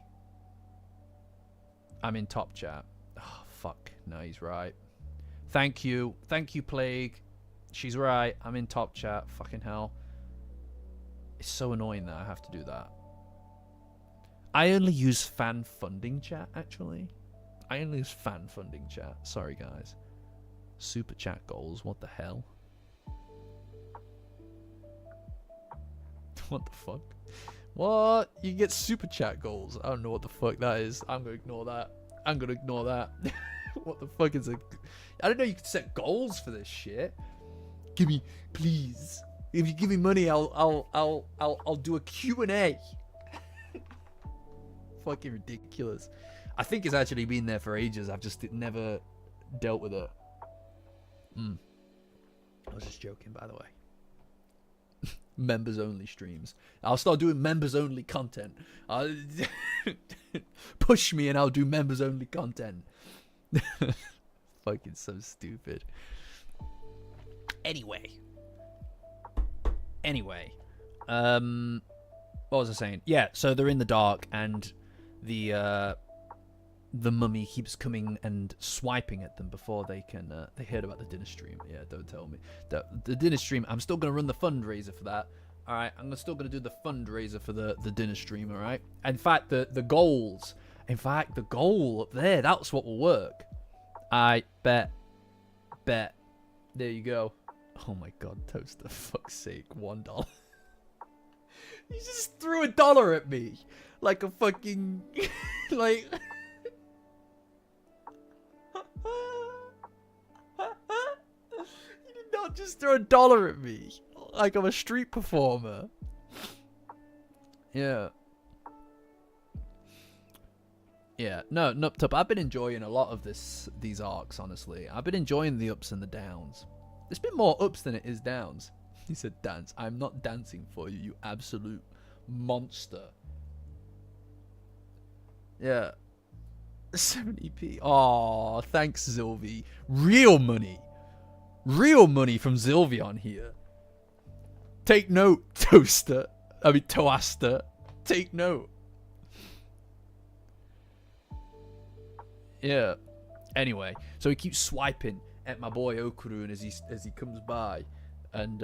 I'm in top chat. Oh, fuck. No, he's right. Thank you, Plague. She's right. I'm in top chat. Fucking hell. It's so annoying that I have to do that. I only use fan funding chat, actually. I only use fan funding chat. Sorry, guys. Super chat goals. What the hell? What the fuck? What? You get super chat goals. I don't know what the fuck that is. I'm going to ignore that. What the fuck is it? I don't know you can set goals for this shit. Give me, please. If you give me money, I'll do a Q&A. fucking ridiculous. I think it's actually been there for ages. I've just never dealt with it. I was just joking, by the way. Members only streams. I'll start doing members only content. Push me and I'll do members only content. Fucking so stupid. Anyway. What was I saying? Yeah, so they're in the dark and the mummy keeps coming and swiping at them before they can they heard about the dinner stream. Yeah, don't tell me. The dinner stream, I'm still going to run the fundraiser for that. All right, I'm still going to do the fundraiser for the dinner stream, all right? In fact, the goals. In fact, the goal up there, that's what will work. I bet. There you go. Oh my god, Toaster, fuck's sake, $1. You just threw $1 at me. Like a fucking like you did not just throw $1 at me. Like I'm a street performer. Yeah. Yeah, no, Nuptup, I've been enjoying a lot of these arcs, honestly. I've been enjoying the ups and the downs. There's been more ups than it is downs. He said, dance. I'm not dancing for you, you absolute monster. Yeah. 70p. Oh, thanks, Zilvi. Real money. Real money from Zilvion here. Take note, Toaster. I mean, Toaster. Take note. Yeah. Anyway, so he keeps swiping at my boy Okurun as he comes by, and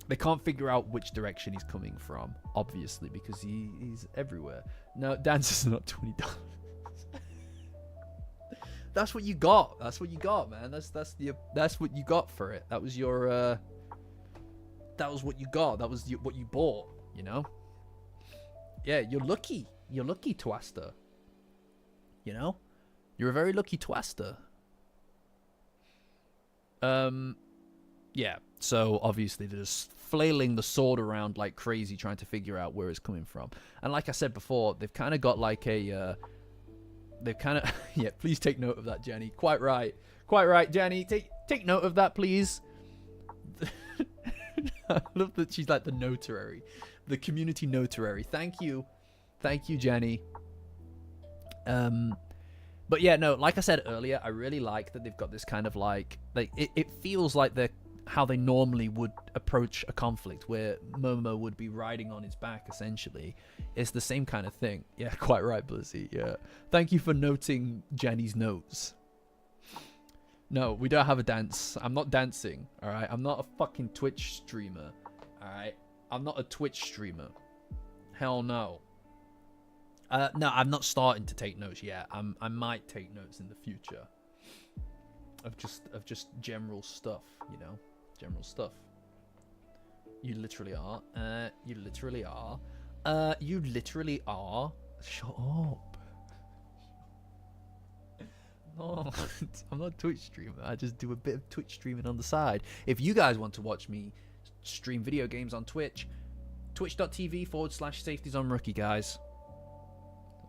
they can't figure out which direction he's coming from, obviously, because he's everywhere. No, dance is not $20. That's what you got. That's what you got, man. That's what you got for it. That was your that was what you got. That was what you bought, you know? Yeah, you're lucky. You're lucky, Twaster. You know? You're a very lucky Twaster. Yeah, so obviously they're just flailing the sword around like crazy trying to figure out where it's coming from. And like I said before, they've kind of got like a they've kind of yeah, please take note of that, Jenny. Quite right, Jenny. Take note of that, please. I love that she's like the notary, the community notary. Thank you, Jenny. But yeah, no, like I said earlier, I really like that they've got this kind of like it feels like they're how they normally would approach a conflict, where Momo would be riding on his back, essentially. It's the same kind of thing. Yeah, quite right, Blissy. Yeah. Thank you for noting Jenny's notes. No, we don't have a dance. I'm not dancing, all right? I'm not a fucking Twitch streamer, all right? I'm not a Twitch streamer. Hell no. No, I'm not starting to take notes yet. I might take notes in the future. Of just general stuff, you know? General stuff. You literally are. You literally are. You literally are. Shut up. No, I'm not a Twitch streamer. I just do a bit of Twitch streaming on the side. If you guys want to watch me stream video games on Twitch, twitch.tv/safetyzonrookie, guys.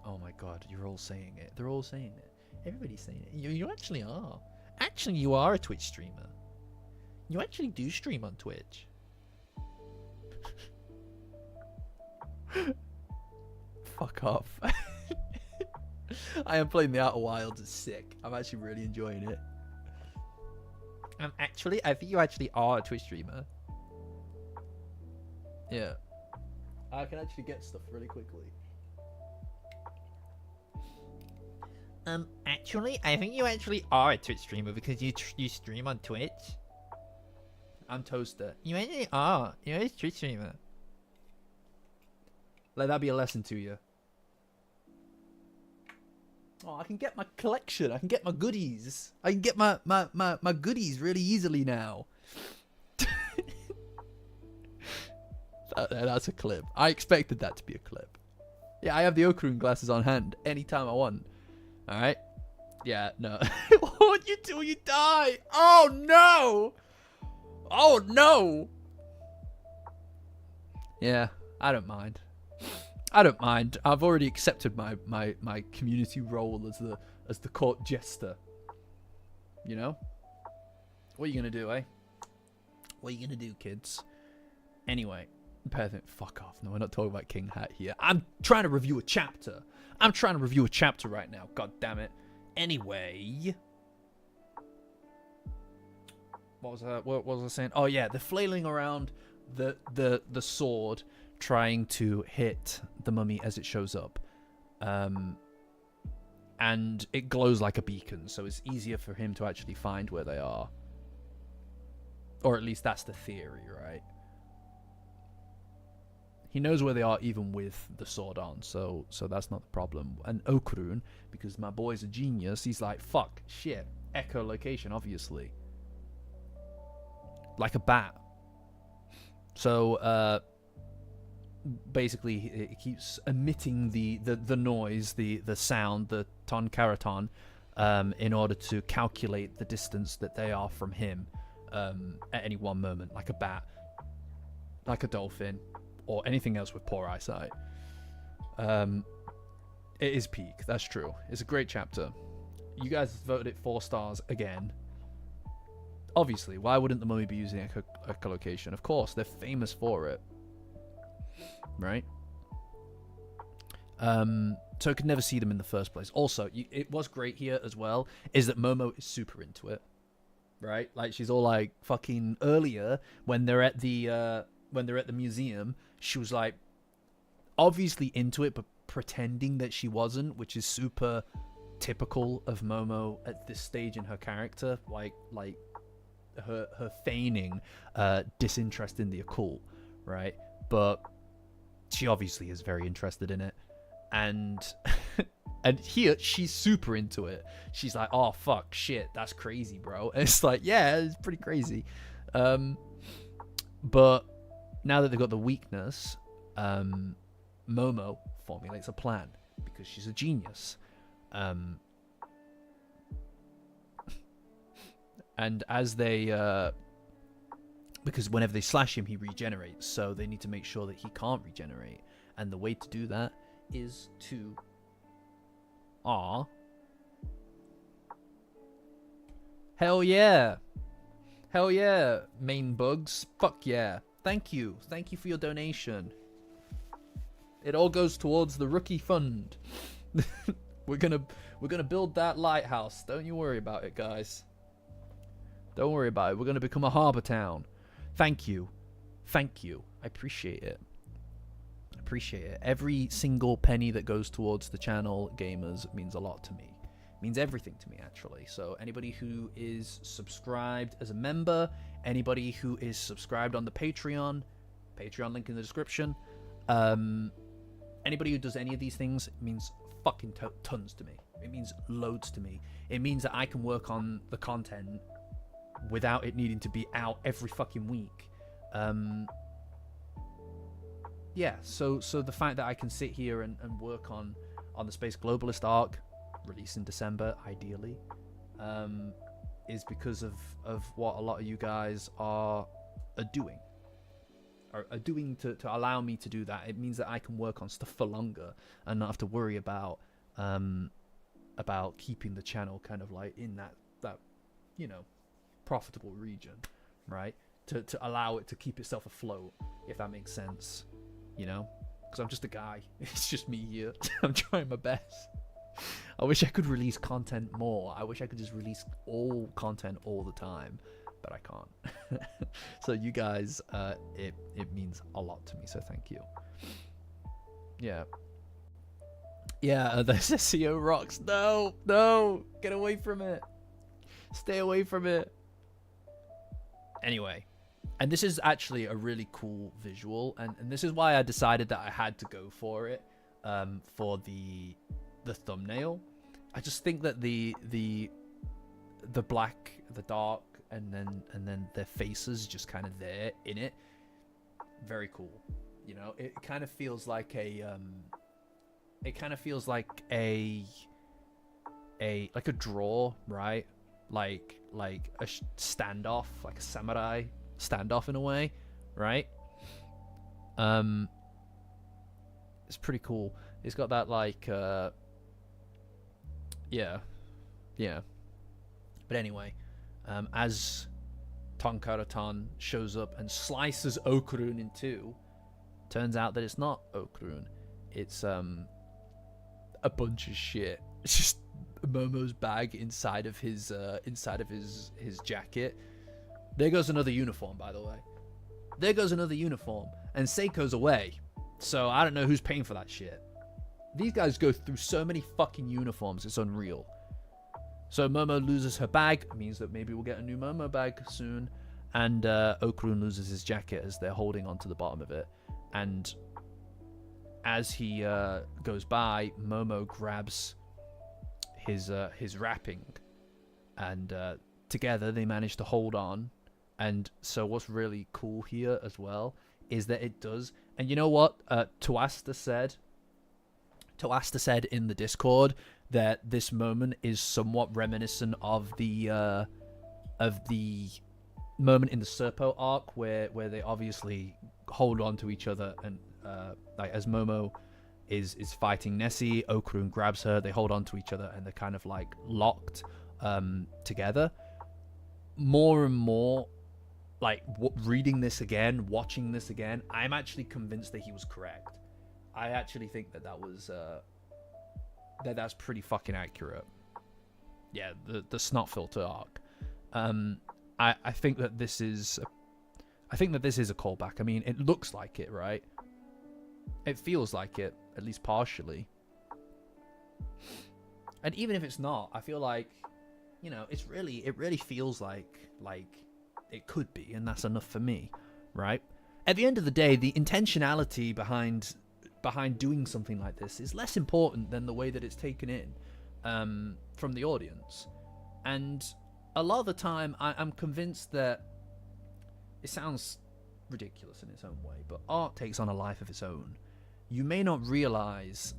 Oh my god, you're all saying it. They're all saying it. Everybody's saying it. You actually are. Actually, you are a Twitch streamer. You actually do stream on Twitch. Fuck off. I am playing the Outer Wilds. It's sick. I'm actually really enjoying it. I think you actually are a Twitch streamer. Yeah. I can actually get stuff really quickly. Actually, I think you actually are a Twitch streamer because you stream on Twitch. I'm Toaster. You actually are. You're a Twitch streamer. Let that be a lesson to you. Oh, I can get my collection. I can get my goodies. I can get my goodies really easily now. That's a clip. I expected that to be a clip. Yeah, I have the Okarun glasses on hand anytime I want. Alright? Yeah, no. What you do? You die! Oh no! Oh no! Yeah, I don't mind. I don't mind. I've already accepted my community role as the court jester. You know? What are you gonna do, eh? What are you gonna do, kids? Anyway, fuck off. No, we're not talking about King Hat here. I'm trying to review a chapter. I'm trying to review a chapter right now. God damn it. Anyway, what was I saying? Oh yeah, they're flailing around the sword, trying to hit the mummy as it shows up, and it glows like a beacon, so it's easier for him to actually find where they are, or at least that's the theory, right? He knows where they are even with the sword on, so that's not the problem. And Okurun, because my boy's a genius, he's like, fuck, shit, echolocation, obviously. Like a bat. So, basically, it keeps emitting the noise, the sound, the ton karaton, in order to calculate the distance that they are from him, at any one moment, like a bat, like a dolphin, or anything else with poor eyesight. It is peak, that's true. It's a great chapter. You guys voted it 4 stars again. Obviously, why wouldn't the mummy be using echolocation? Of course, they're famous for it. Right? So it could never see them in the first place. Also, it was great here as well, is that Momo is super into it. Right? Like, she's all like, fucking earlier, when they're at the museum, she was like obviously into it but pretending that she wasn't, which is super typical of Momo at this stage in her character, like her feigning disinterest in the occult, right? But she obviously is very interested in it, and and here she's super into it. She's like, oh fuck, shit, that's crazy, bro. And it's like, yeah, it's pretty crazy. But now that they've got the weakness, Momo formulates a plan because she's a genius. And as they, because whenever they slash him, he regenerates. So they need to make sure that he can't regenerate. And the way to do that is to, hell yeah, main bugs, fuck yeah. Thank you for your donation. It all goes towards the rookie fund. we're gonna build that lighthouse. Don't you worry about it, guys. Don't worry about it. We're gonna become a harbor town. Thank you. I appreciate it. Every single penny that goes towards the channel gamers means a lot to me. It means everything to me, actually. So anybody who is subscribed as a member, anybody who is subscribed on the Patreon link in the description, anybody who does any of these things, it means fucking tons to me. It means loads to me. It means that I can work on the content without it needing to be out every fucking week. Yeah, so the fact that I can sit here and work on the Space Globalist arc, release in December ideally, is because of what a lot of you guys are doing to allow me to do that. It means that I can work on stuff for longer and not have to worry about keeping the channel kind of like in that profitable region, right? To allow it to keep itself afloat, if that makes sense, because I'm just a guy. It's just me here. I'm trying my best. I wish I could release content more. I wish I could just release all content all the time, but I can't. So you guys, it means a lot to me, so thank you. Yeah, the SEO rocks. No, get away from it. Stay away from it. Anyway, and this is actually a really cool visual, and this is why I decided that I had to go for it, for the thumbnail. I just think that the black, the dark, and then their faces just kind of there in it, very cool. It kind of feels like a draw, right? Like a standoff, like a samurai standoff in a way, right? It's pretty cool. It's got that like yeah. But anyway, as Tonkara-tan shows up and slices Okurun in two, turns out that it's not Okurun. It's a bunch of shit. It's just Momo's bag inside of his jacket. There goes another uniform, by the way. There goes another uniform, and Seiko's away. So I don't know who's paying for that shit. These guys go through so many fucking uniforms, it's unreal. So Momo loses her bag. It means that maybe we'll get a new Momo bag soon. And Okurun loses his jacket as they're holding onto the bottom of it. And as he goes by, Momo grabs his wrapping. And together they manage to hold on. And so what's really cool here as well is that it does. And you know what? Tuasta said in the Discord that this moment is somewhat reminiscent of the moment in the Serpo arc where they obviously hold on to each other, and like as Momo is fighting Nessie, Okurun grabs her, they hold on to each other, and they're kind of like locked together. More and more, like reading this again, watching this again, I'm actually convinced that he was correct. I actually think that was that's pretty fucking accurate. Yeah, the snot filter arc. I think that this is a callback. I mean, it looks like it, right? It feels like it, at least partially. And even if it's not, I feel like, you know, it really feels like it could be, and that's enough for me, right? At the end of the day, the intentionality behind doing something like this is less important than the way that it's taken in from the audience. And a lot of the time, I'm convinced that it sounds ridiculous in its own way, but art takes on a life of its own. You may not realize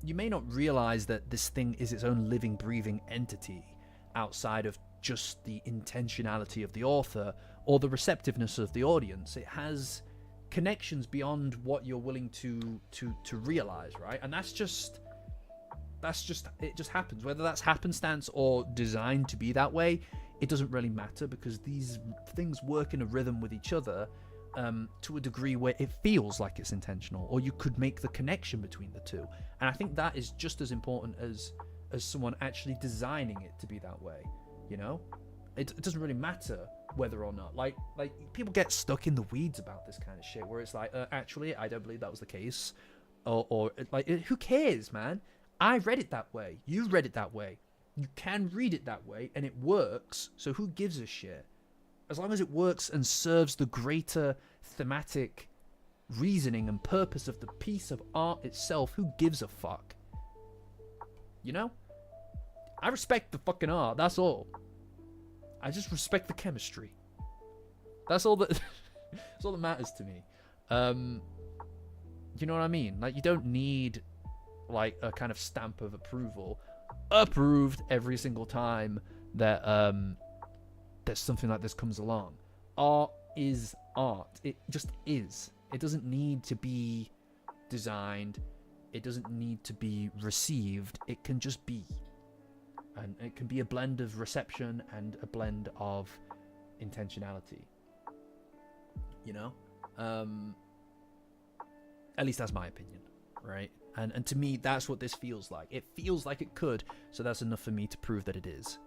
that this thing is its own living, breathing entity outside of just the intentionality of the author or the receptiveness of the audience. It has connections beyond what you're willing to realize, right? And that's just it just happens. Whether that's happenstance or designed to be that way, it doesn't really matter, because these things work in a rhythm with each other to a degree where it feels like it's intentional, or you could make the connection between the two. And I think that is just as important as someone actually designing it to be that way. You know, it doesn't really matter whether or not, like people get stuck in the weeds about this kind of shit, where it's like, actually, I don't believe that was the case, or like, who cares, man? I read it that way. You read it that way. You can read it that way, and it works. So who gives a shit? As long as it works and serves the greater thematic reasoning and purpose of the piece of art itself, who gives a fuck? You know? I respect the fucking art, that's all. I just respect the chemistry. That's all that that's all that matters to me. You know what I mean? Like, you don't need like a kind of stamp of approval, approved every single time that that something like this comes along. Art is art. It just is. It doesn't need to be designed. It doesn't need to be received. It can just be. And it can be a blend of reception and a blend of intentionality. You know? At least that's my opinion, right? And to me, that's what this feels like. It feels like it could, so that's enough for me to prove that it is.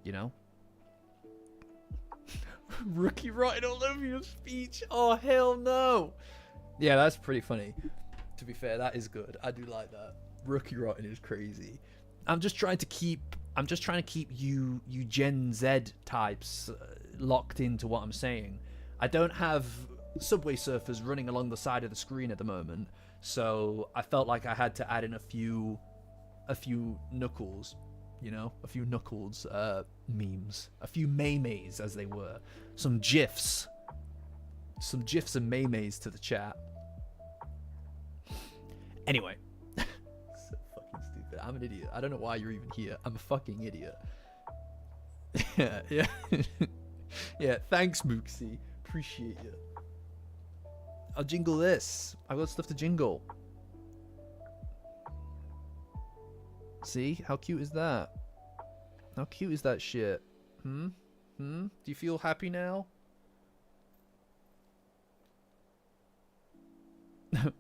You know? Rookie writing all over your speech. Oh, hell no. Yeah, that's pretty funny. To be fair, that is good. I do like that. Rookie writing is crazy. I'm just trying to keep you Gen Z types locked into what I'm saying. I don't have Subway Surfers running along the side of the screen at the moment, so I felt like I had to add in a few Knuckles, you know, a few Knuckles memes, a few Maymays as they were, some GIFs and Maymays to the chat. Anyway. So fucking stupid. I'm an idiot. I don't know why you're even here. I'm a fucking idiot. Yeah. Yeah, thanks, Mooksy. Appreciate you. I'll jingle this. I've got stuff to jingle. See? How cute is that? How cute is that shit? Do you feel happy now?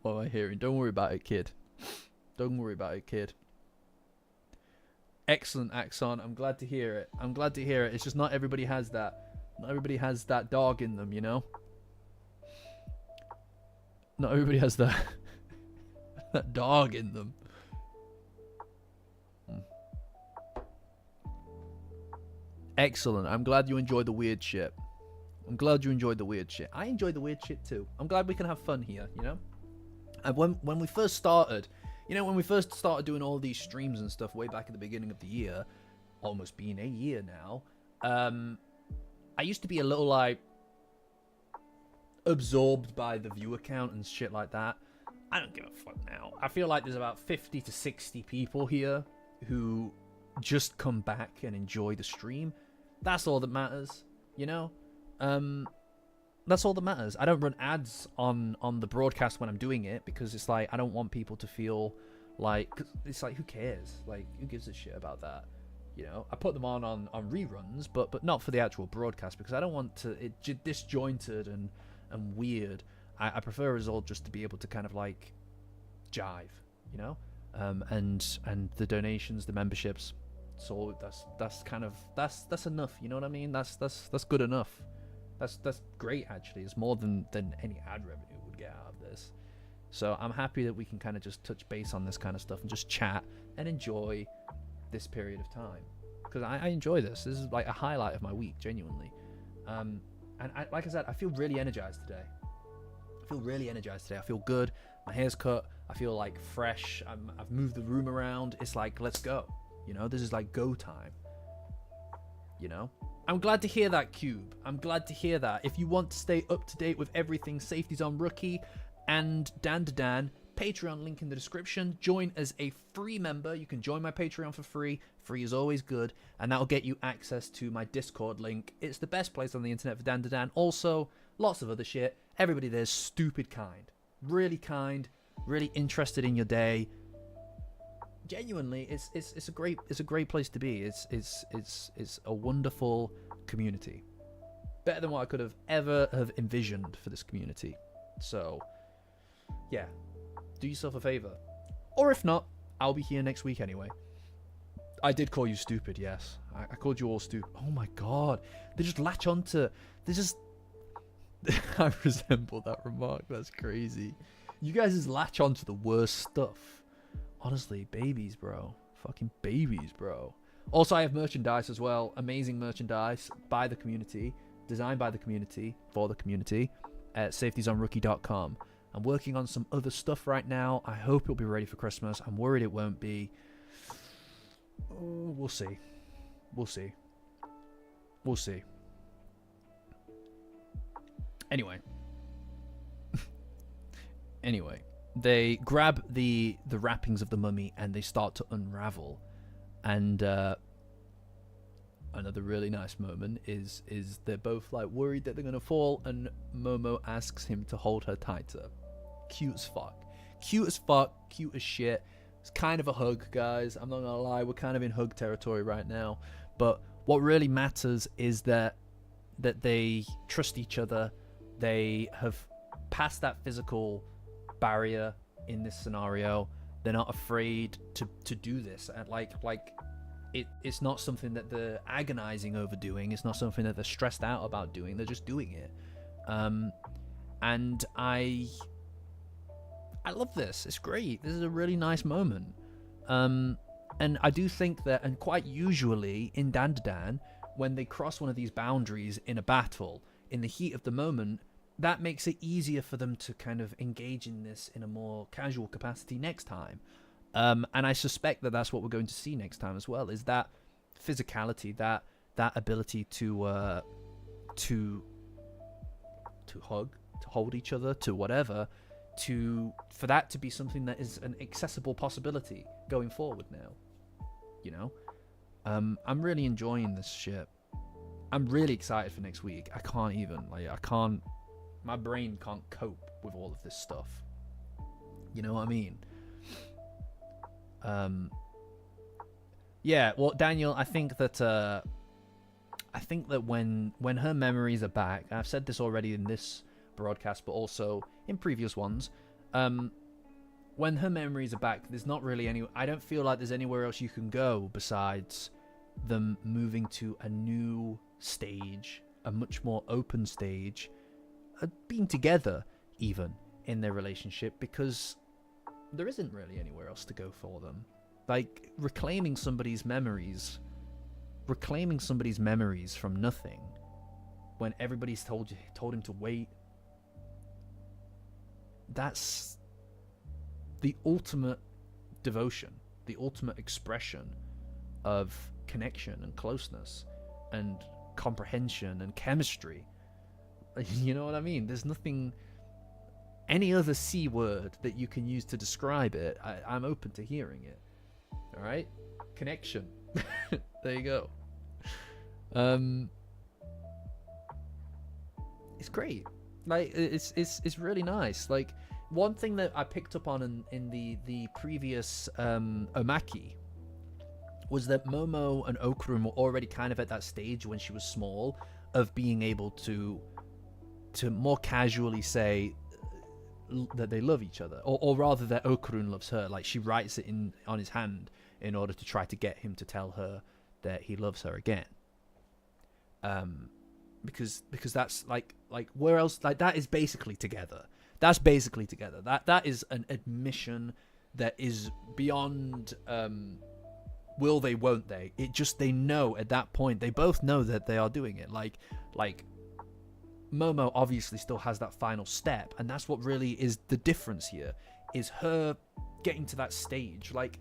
What am I hearing? Don't worry about it, kid. Don't worry about it, kid. Excellent, Axon. I'm glad to hear it. I'm glad to hear it. It's just not everybody has that. Not everybody has that dog in them, you know? Not everybody has that that dog in them. Excellent. I'm glad you enjoyed the weird shit. I'm glad you enjoyed the weird shit. I enjoyed the weird shit too. I'm glad we can have fun here, you know? And when we first started, you know, when we first started doing all these streams and stuff way back at the beginning of the year, almost been a year now, I used to be a little, like, absorbed by the viewer count and shit like that. I don't give a fuck now. I feel like there's about 50 to 60 people here who just come back and enjoy the stream. That's all that matters, you know? That's all that matters. I don't run ads on the broadcast when I'm doing it because it's like I don't want people to feel like, cause it's like, who cares? Like, who gives a shit about that? You know, I put them on reruns, but not for the actual broadcast because I don't want it disjointed and weird. I prefer us all just to be able to kind of like jive, you know, and the donations, the memberships. So that's enough. You know what I mean? That's good enough. That's great actually. It's more than any ad revenue would get out of this. So I'm happy that we can kind of just touch base on this kind of stuff and just chat and enjoy this period of time because I enjoy this. This is like a highlight of my week, genuinely. And like I said, I feel really energized today. I feel good. My hair's cut. I feel like fresh. I've moved the room around. It's like, let's go. You know, this is like go time. You know? I'm glad to hear that, Cube. I'm glad to hear that. If you want to stay up to date with everything Safety's on Rookie and Dandadan, Patreon link in the description. Join as a free member. You can join my Patreon for free. Free is always good. And that'll get you access to my Discord link. It's the best place on the internet for Dandadan. Also, lots of other shit. Everybody there's stupid kind. Really interested in your day. Genuinely, it's a great place to be. It's a wonderful community. Better than what I could have ever have envisioned for this community. So, yeah. Do yourself a favor. Or if not, I'll be here next week anyway. I did call you stupid, yes. I called you all stupid. Oh my god. They just latch onto... They just... I resemble that remark. That's crazy. You guys just latch onto the worst stuff. Honestly, babies, bro. Fucking babies, bro. Also, I have merchandise as well. Amazing merchandise by the community. Designed by the community. For the community. At safetiesonrookie.com. I'm working on some other stuff right now. I hope it'll be ready for Christmas. I'm worried it won't be. Oh, we'll see. We'll see. We'll see. Anyway. Anyway. They grab the wrappings of the mummy and they start to unravel. And another really nice moment is they're both like worried that they're going to fall, and Momo asks him to hold her tighter. Cute as fuck. Cute as fuck. Cute as shit. It's kind of a hug, guys. I'm not going to lie. We're kind of in hug territory right now. But what really matters is that they trust each other. They have passed that physical barrier in this scenario. They're not afraid to do this. And it's not something that they're agonizing over doing. It's not something that they're stressed out about doing. They're just doing it. And I love this. It's great. This is a really nice moment. And I do think that, and quite usually in Dandadan, when they cross one of these boundaries in a battle, in the heat of the moment, that makes it easier for them to kind of engage in this in a more casual capacity next time. And I suspect that that's what we're going to see next time as well, is that physicality, that ability to hug, to hold each other, to whatever, for that to be something that is an accessible possibility going forward now. You know? I'm really enjoying this shit. I'm really excited for next week. I can't even. My brain can't cope with all of this stuff. You know what I mean? Yeah, well, Daniel, I think that when her memories are back, I've said this already in this broadcast, but also in previous ones, when her memories are back, there's not really I don't feel like there's anywhere else you can go besides them moving to a new stage, a much more open stage, being together even in their relationship, because there isn't really anywhere else to go for them. Like, reclaiming somebody's memories from nothing when everybody's told him to wait, that's the ultimate devotion, the ultimate expression of connection and closeness and comprehension and chemistry. You know what I mean? There's nothing, any other C word that you can use to describe it. I'm open to hearing it. All right, connection. There you go. It's great. Like, it's really nice. Like, one thing that I picked up on in the previous Omaki was that Momo and Okurun were already kind of at that stage when she was small of being able to more casually say that they love each other, or rather that Okurun loves her. Like, she writes it on his hand in order to try to get him to tell her that he loves her again. Because that's like where else, like, that is basically together. That's basically together. That is an admission that is beyond will they, won't they. It just, they know at that point, they both know that they are doing it. Like Momo obviously still has that final step, and that's what really is the difference here, is her getting to that stage, like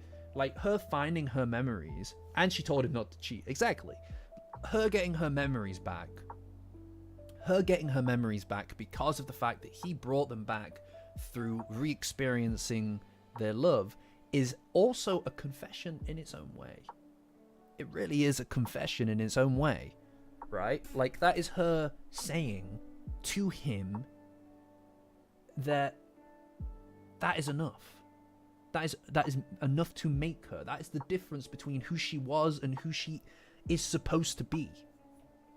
her finding her memories, and she told him not to cheat. Exactly. Her getting her memories back because of the fact that he brought them back through re-experiencing their love is also a confession in its own way. It really is a confession in its own way, right? Like, that is her saying to him that is enough. That is enough to make her. That is the difference between who she was and who she is supposed to be.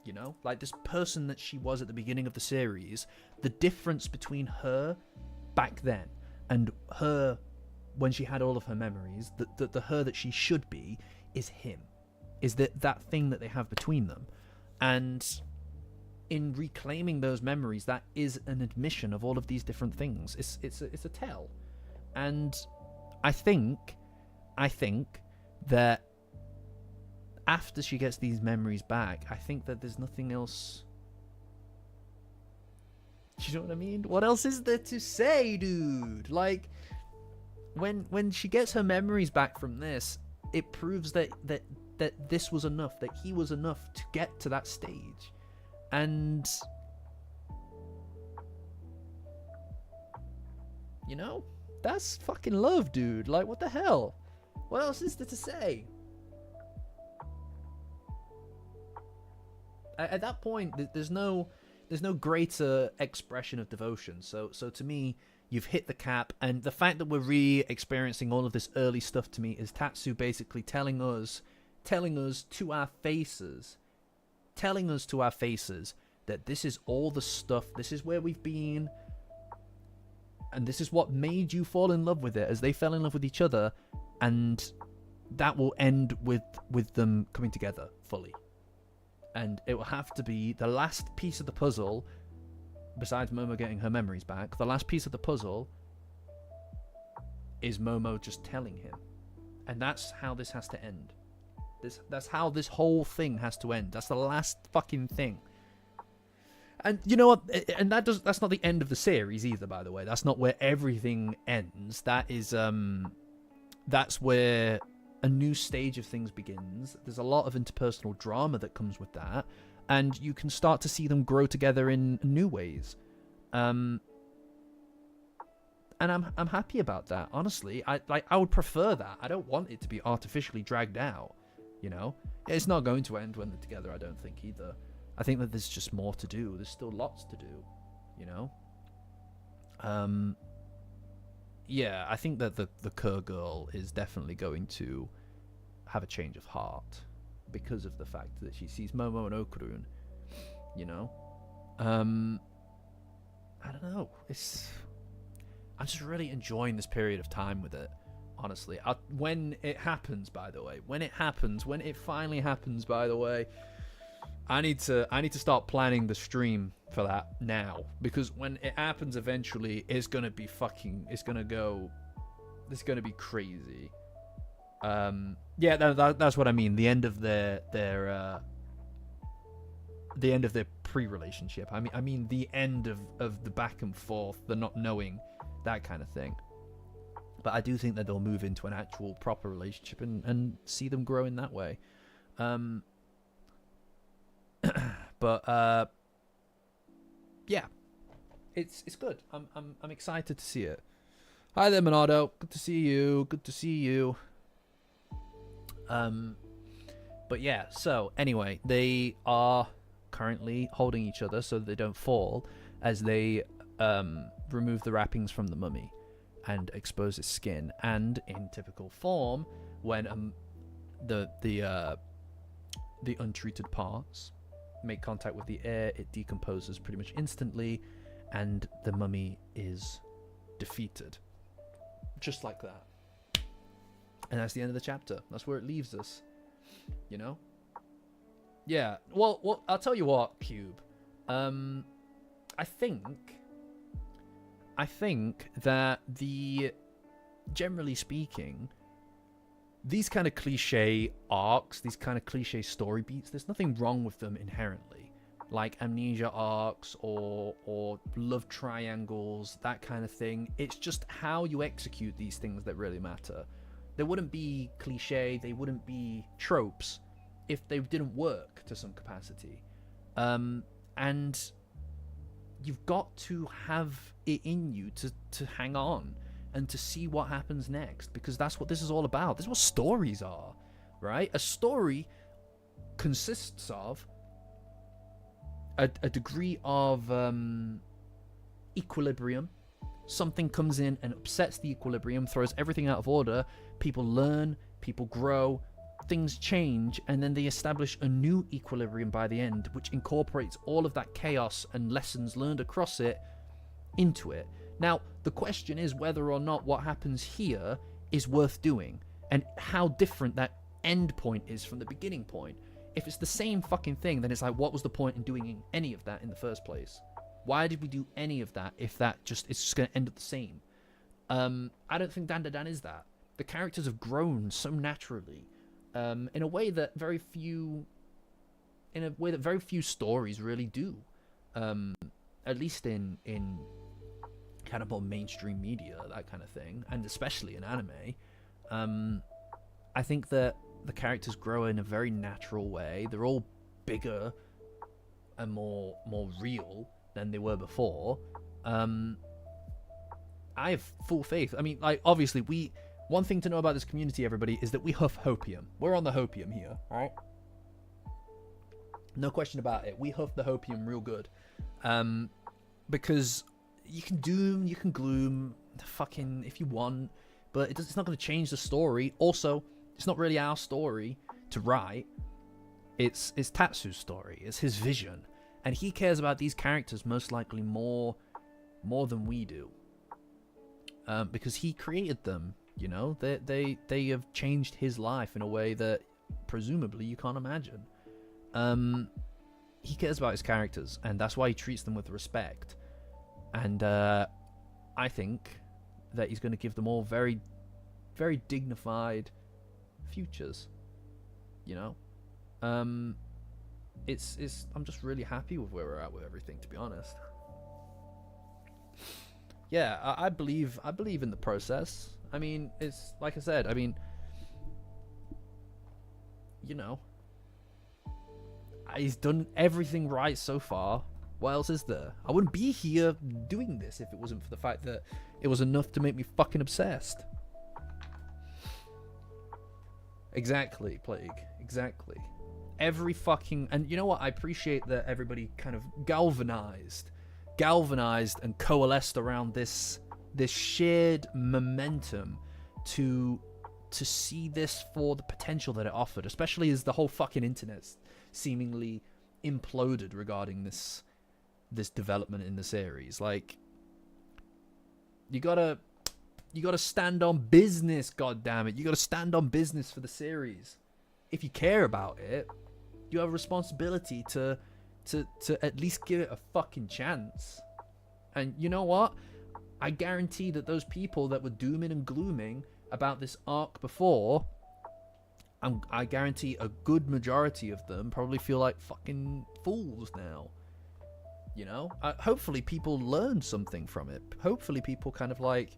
You know, like, this person that she was at the beginning of the series, the difference between her back then and her when she had all of her memories, the her that she should be, is him. Is that thing that they have between them. And in reclaiming those memories, that is an admission of all of these different things. It's a tell. And I think that after she gets these memories back, I think that there's nothing else. You know what I mean? What else is there to say, dude? Like, when she gets her memories back from this, it proves that this was enough, that he was enough to get to that stage. And, you know, that's fucking love, dude. Like, what the hell? What else is there to say? At that point, there's no greater expression of devotion. So to me, you've hit the cap, and the fact that we're re-experiencing all of this early stuff, to me, is Tatsu basically telling us to our faces that this is all the stuff, this is where we've been, and this is what made you fall in love with it as they fell in love with each other, and that will end with them coming together fully. And it will have to be the last piece of the puzzle, besides Momo getting her memories back, the last piece of the puzzle is Momo just telling him. And that's how this has to end. That's how this whole thing has to end. That's the last fucking thing. And you know what? And that's not the end of the series either, by the way. That's not where everything ends. That is, that's where a new stage of things begins. There's a lot of interpersonal drama that comes with that, and you can start to see them grow together in new ways. And I'm happy about that. Honestly, I would prefer that. I don't want it to be artificially dragged out. You know, it's not going to end when they're together, I don't think either. I think that there's just more to do. There's still lots to do. you know. Yeah, I think that the Kerr girl is definitely going to have a change of heart because of the fact that she sees Momo and Okarun, you know. I don't know. I'm just really enjoying this period of time with it, honestly. When it happens, by the way, when it finally happens, by the way, I need to start planning the stream for that now, because when it happens eventually, it's gonna be crazy. Yeah, that's what I mean. The end of their pre-relationship. I mean the end of the back and forth, the not knowing, that kind of thing. But I do think that they'll move into an actual proper relationship and see them grow in that way. But yeah, it's good. I'm excited to see it. Hi there, Monado. Good to see you. Good to see you. But yeah. So anyway, they are currently holding each other so that they don't fall as they remove the wrappings from the mummy and expose its skin. And in typical form, when the untreated parts make contact with the air, it decomposes pretty much instantly, and the mummy is defeated. Just like that. And that's the end of the chapter. That's where it leaves us. You know? Yeah. Well, I'll tell you what, Cube. I think that generally speaking, these kind of cliche arcs, these kind of cliche story beats, there's nothing wrong with them inherently. Like amnesia arcs or love triangles, that kind of thing. It's just how you execute these things that really matter. They wouldn't be cliche, they wouldn't be tropes if they didn't work to some capacity. And you've got to have it in you to hang on and to see what happens next, because that's what this is all about. This is what stories are, right? A story consists of a degree of equilibrium. Something comes in and upsets the equilibrium, throws everything out of order. People learn, people grow, things change, and then they establish a new equilibrium by the end, which incorporates all of that chaos and lessons learned across it into it. Now, the question is whether or not what happens here is worth doing, and how different that end point is from the beginning point. If it's the same fucking thing, then it's like, what was the point in doing any of that in the first place? Why did we do any of that if it's just going to end up the same? I don't think Dandadan is that. The characters have grown so naturally, in a way that very few stories really do. At least in kind of more mainstream media, that kind of thing, and especially in anime. I think that the characters grow in a very natural way. They're all bigger and more real than they were before. I have full faith. I mean, like, obviously, one thing to know about this community, everybody, is that we huff hopium. We're on the hopium here, right? No question about it. We huff the hopium real good. Because you can doom, you can gloom, fucking, if you want, but it's not going to change the story. Also, it's not really our story to write. It's Tatsu's story. It's his vision. And he cares about these characters most likely more than we do. Because he created them, you know? They have changed his life in a way that presumably you can't imagine. He cares about his characters, and that's why he treats them with respect. And I think that he's going to give them all very, very dignified futures, you know? I'm just really happy with where we're at with everything, to be honest. Yeah, I believe in the process. I mean, it's like I said, I mean, you know, he's done everything right so far. What else is there? I wouldn't be here doing this if it wasn't for the fact that it was enough to make me fucking obsessed. Exactly, Plague. Exactly. Every fucking... And you know what? I appreciate that everybody kind of galvanized galvanized and coalesced around this shared momentum to see this for the potential that it offered, especially as the whole fucking internet seemingly imploded regarding this development in the series. Like, you gotta stand on business, goddammit. You gotta stand on business for the series. If you care about it, you have a responsibility to at least give it a fucking chance. And you know what? I guarantee that those people that were dooming and glooming about this arc before, I guarantee a good majority of them probably feel like fucking fools now. You know? Hopefully people learned something from it. Hopefully people kind of like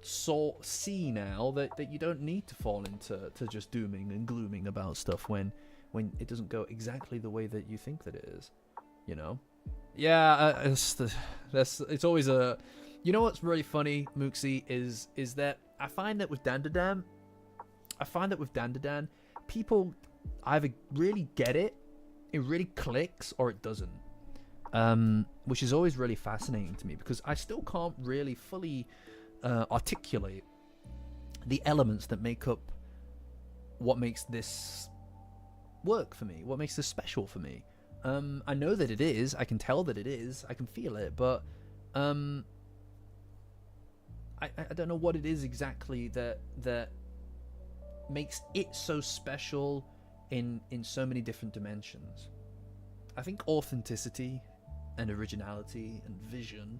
see now that you don't need to fall into just dooming and glooming about stuff when it doesn't go exactly the way that you think that it is. You know? Yeah, it's always a... You know what's really funny, Mooksy, is that I find that with Dandadan, people either really get it really clicks, or it doesn't. Which is always really fascinating to me, because I still can't really fully articulate the elements that make up what makes this work for me, what makes this special for me. I know that it is, I can tell that it is, I can feel it, but I don't know what it is exactly that makes it so special in so many different dimensions. I think authenticity and originality and vision,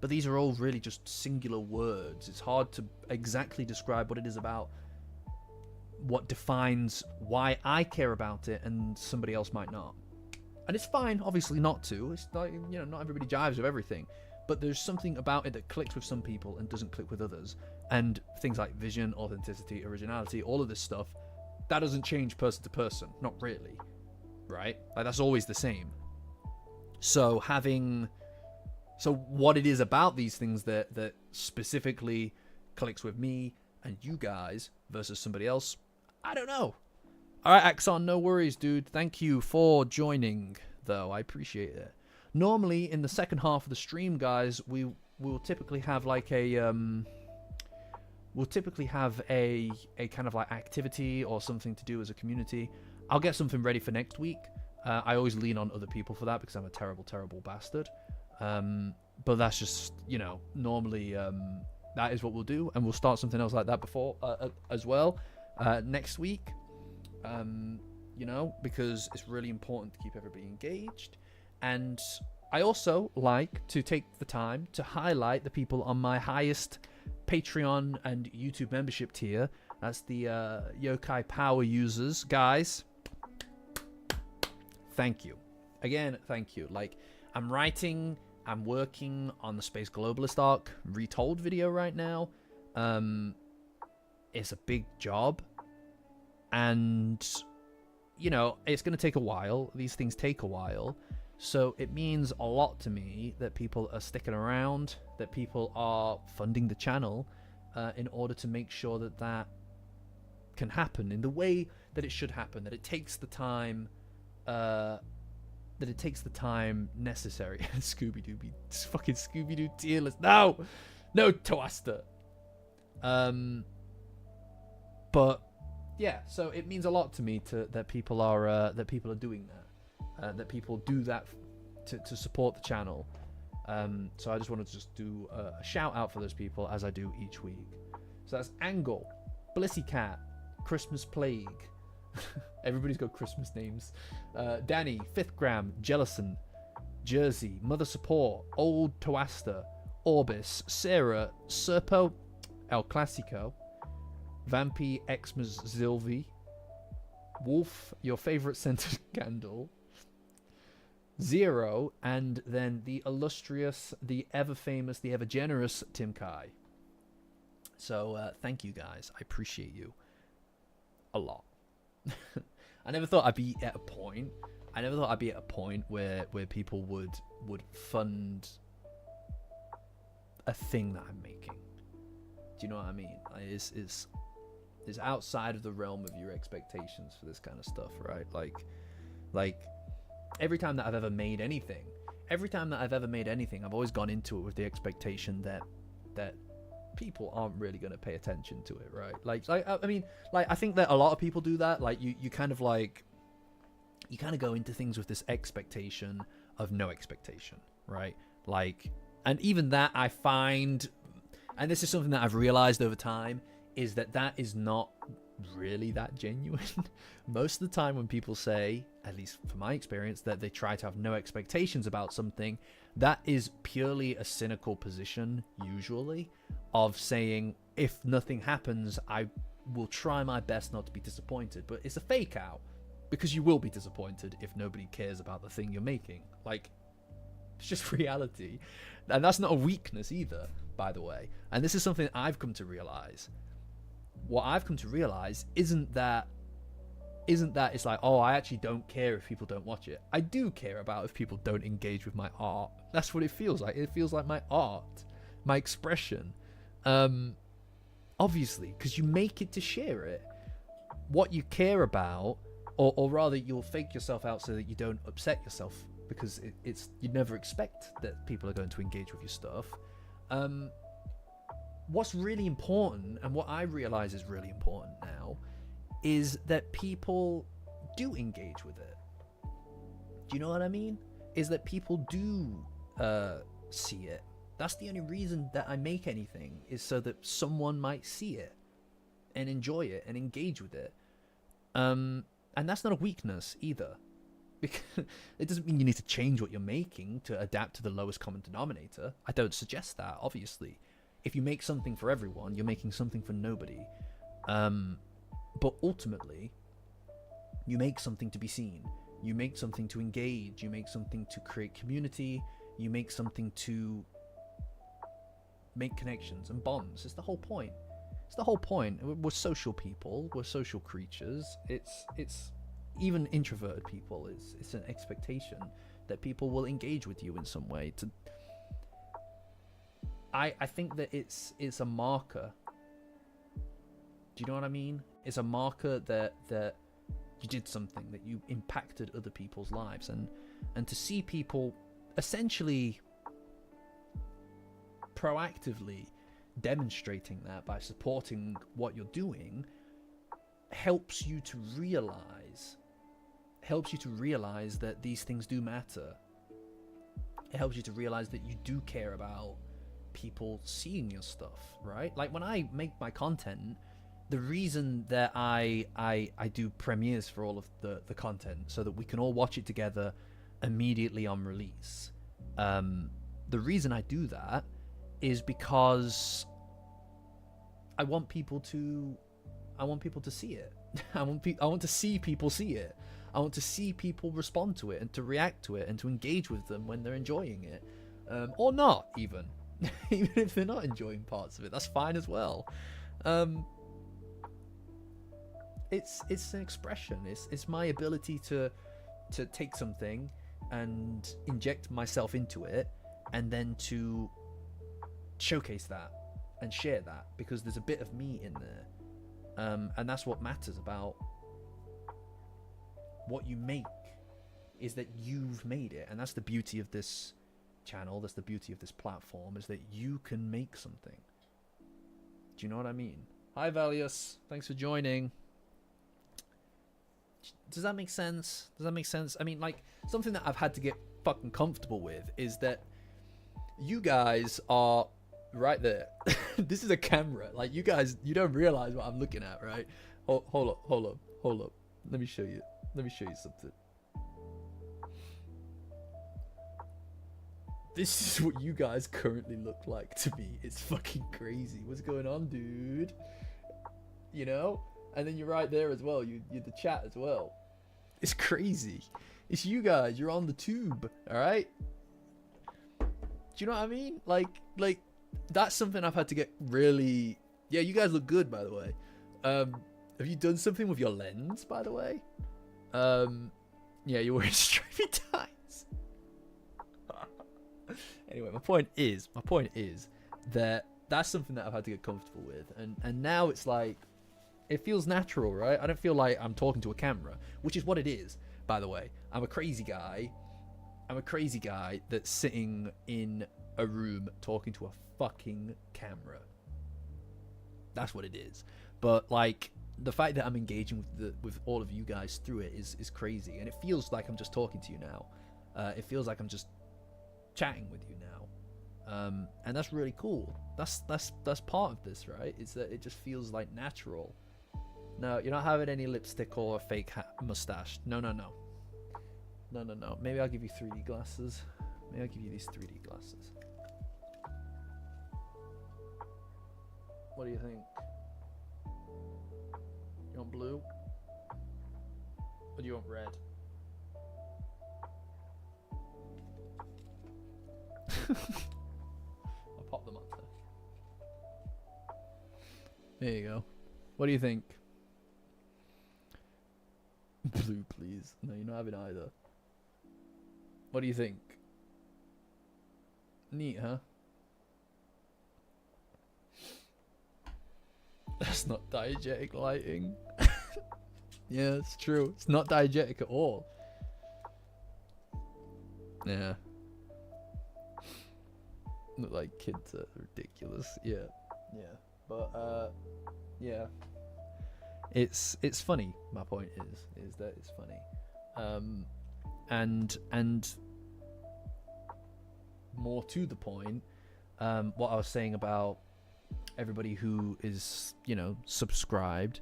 but these are all really just singular words. It's hard to exactly describe what it is about, what defines why I care about it and somebody else might not. And it's fine, obviously, not to. It's like, you know, not everybody jives with everything. But there's something about it that clicks with some people and doesn't click with others. And things like vision, authenticity, originality, all of this stuff, that doesn't change person to person. Not really. Right? Like, that's always the same. So what it is about these things that specifically clicks with me and you guys versus somebody else, I don't know. Alright, Axon, no worries, dude. Thank you for joining, though. I appreciate it. Normally, in the second half of the stream, guys, we will typically have like a kind of like activity or something to do as a community. I'll get something ready for next week. I always lean on other people for that because I'm a terrible, terrible bastard. But that's just, you know, normally that is what we'll do, and we'll start something else like that before as well next week. You know, because it's really important to keep everybody engaged. And I also like to take the time to highlight the people on my highest Patreon and YouTube membership tier. That's the Yokai Power users. Guys, thank you. Again, thank you. Like, I'm working on the Space Globalist arc retold video right now. It's a big job. And, you know, it's going to take a while. These things take a while. So it means a lot to me that people are sticking around, that people are funding the channel in order to make sure that that can happen in the way that it should happen, that it takes the time necessary. Scooby-Doo, fucking Scooby-Doo tier list. No Toaster. But yeah, so it means a lot to me that people are doing that. That people do that to support the channel. So I just wanted to just do a shout out for those people as I do each week. So that's Angle, Blissy Cat, Christmas Plague. Everybody's got Christmas names. Danny, Fifth Gram, Jellison, Jersey, Mother Support, Old Toaster, Orbis, Sarah, Serpo, El Clasico, Vampy, Xmas, Zilvi, Wolf, your favorite scented candle, Zero, and then the illustrious, the ever famous, the ever generous Tim Kai. So thank you guys. I appreciate you a lot. I never thought I'd be at a point. Where people would fund a thing that I'm making. Do you know what I mean? It's outside of the realm of your expectations for this kind of stuff, right? Like every time that I've ever made anything, every time that I've ever made anything, I've always gone into it with the expectation that people aren't really going to pay attention to it, right? I mean, like, I think that a lot of people do that. Like, you kind of go into things with this expectation of no expectation, right? Like, and even that I find, and this is something that I've realized over time, is that is not really that genuine. Most of the time when people say, at least from my experience, that they try to have no expectations about something, that is purely a cynical position, usually, of saying, if nothing happens, I will try my best not to be disappointed. But it's a fake out, because you will be disappointed if nobody cares about the thing you're making. Like, it's just reality. And that's not a weakness either, by the way. And this is something I've come to realize. What I've come to realize isn't that it's like, oh, I actually don't care if people don't watch it. I do care about if people don't engage with my art. That's what it feels like. It feels like my art, my expression. Obviously, because you make it to share it. What you care about, or rather, you'll fake yourself out so that you don't upset yourself, because it's you never expect that people are going to engage with your stuff. What's really important, and what I realize is really important now, is that people do engage with it. Do you know what I mean? Is that people do see it. That's the only reason that I make anything, is so that someone might see it and enjoy it and engage with it. And that's not a weakness either. Because it doesn't mean you need to change what you're making to adapt to the lowest common denominator. I don't suggest that, obviously. If you make something for everyone, you're making something for nobody. But ultimately, you make something to be seen. You make something to engage. You make something to create community. You make something to make connections and bonds. It's the whole point. It's the whole point. We're social people. We're social creatures. It's even introverted people. It's an expectation that people will engage with you in some way. I think that it's a marker. Do you know what I mean? It's a marker that you did something, that you impacted other people's lives, and to see people essentially proactively demonstrating that by supporting what you're doing helps you to realize that these things do matter. It helps you to realize that you do care about people seeing your stuff, right? Like, when I make my content, the reason that I do premieres for all of the content, so that we can all watch it together immediately on release, the reason I do that is because I want people to see it. I want to see people see it. I want to see people respond to it and to react to it and to engage with them when they're enjoying it, or not even. Even if they're not enjoying parts of it, that's fine as well. It's an expression. It's my ability to take something and inject myself into it, and then to showcase that and share that, because there's a bit of me in there, and that's what matters about what you make, is that you've made it. And that's the beauty of this channel, that's the beauty of this platform, is that you can make something. Do you know what I mean? Hi Valius, thanks for joining. Does that make sense? I mean, like, something that I've had to get fucking comfortable with is that you guys are right there. This is a camera. Like, you guys, you don't realize what I'm looking at, right? Hold up. Let me show you something. This is what you guys currently look like to me. It's fucking crazy. What's going on, dude? You know? And then you're right there as well. You're the chat as well. It's crazy. It's you guys. You're on the tube. All right? Do you know what I mean? Like that's something I've had to get really... Yeah, you guys look good, by the way. Have you done something with your lens, by the way? Yeah, you're wearing stripy ties. Anyway, my point is that that's something that I've had to get comfortable with, and now it's like, it feels natural, right? I don't feel like I'm talking to a camera, which is what it is, by the way. I'm a crazy guy I'm a crazy guy that's sitting in a room talking to a fucking camera. That's what it is. But like the fact that I'm engaging with all of you guys through it is crazy, and it feels like I'm just talking to you now. It feels like I'm just chatting with you now, and that's really cool. That's part of this, right? Is that it just feels like natural. No, you're not having any lipstick or a fake mustache. No. Maybe I'll give you 3D glasses. Maybe I'll give you these 3D glasses. What do you think? You want blue? Or do you want red? I'll pop them up there. There you go. What do you think? Blue, please. No, you're not having either. What do you think? Neat, huh? That's not diegetic lighting. Yeah, it's true. It's not diegetic at all. Yeah. Look like kids are ridiculous. Yeah. But yeah. It's funny. My point is that it's funny. And more to the point, what I was saying about everybody who is, subscribed.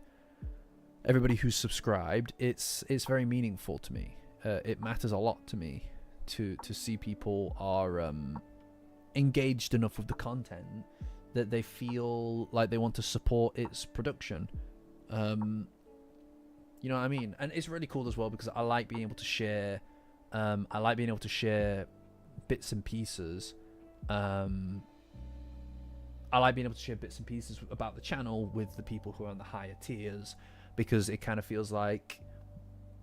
Everybody who's subscribed, it's very meaningful to me. It matters a lot to me to see people are engaged enough with the content that they feel like they want to support its production. You know what I mean? And it's really cool as well because I like being able to share. I like being able to share bits and pieces. I like being able to share bits and pieces about the channel with the people who are on the higher tiers, because it kind of feels like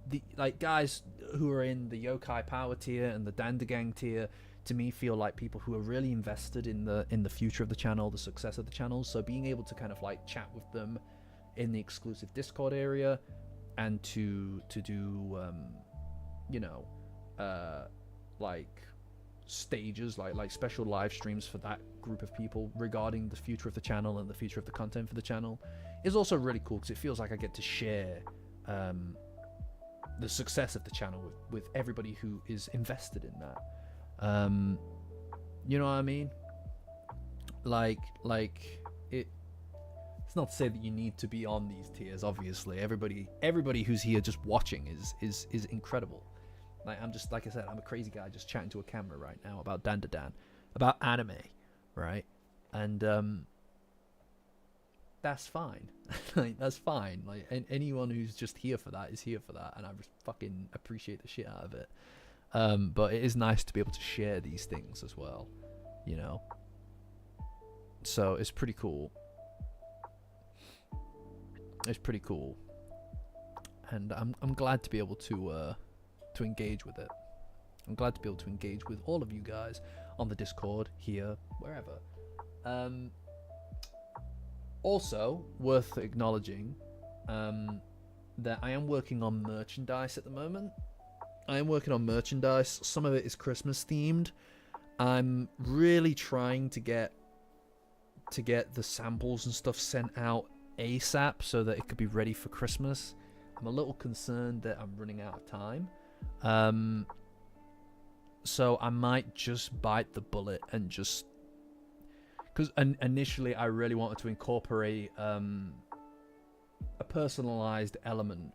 the guys who are in the Yokai Power tier and the Dandadan tier, to me feel like people who are really invested in the future of the channel, the success of the channel. So being able to kind of like chat with them in the exclusive Discord area, and to do like stages, like special live streams for that group of people regarding the future of the channel and the future of the content for the channel, is also really cool, because it feels like I get to share the success of the channel with everybody who is invested in that. You know what I mean? Like it's not to say that you need to be on these tiers. Obviously, everybody who's here just watching is incredible. Like, I'm just, like I said, I'm a crazy guy just chatting to a camera right now about Dandadan, about anime, right? And that's fine. Like, that's fine. Like, anyone who's just here for that is here for that, and I just fucking appreciate the shit out of it. But it is nice to be able to share these things as well, so it's pretty cool. It's pretty cool, and I'm glad to be able to engage with it. I'm glad to be able to engage with all of you guys on the Discord, here, wherever. Also worth acknowledging that I am working on merchandise at the moment. Some of it is Christmas themed. I'm really trying to get the samples and stuff sent out ASAP so that it could be ready for Christmas. I'm a little concerned that I'm running out of time. So I might just bite the bullet and just, because initially I really wanted to incorporate a personalized element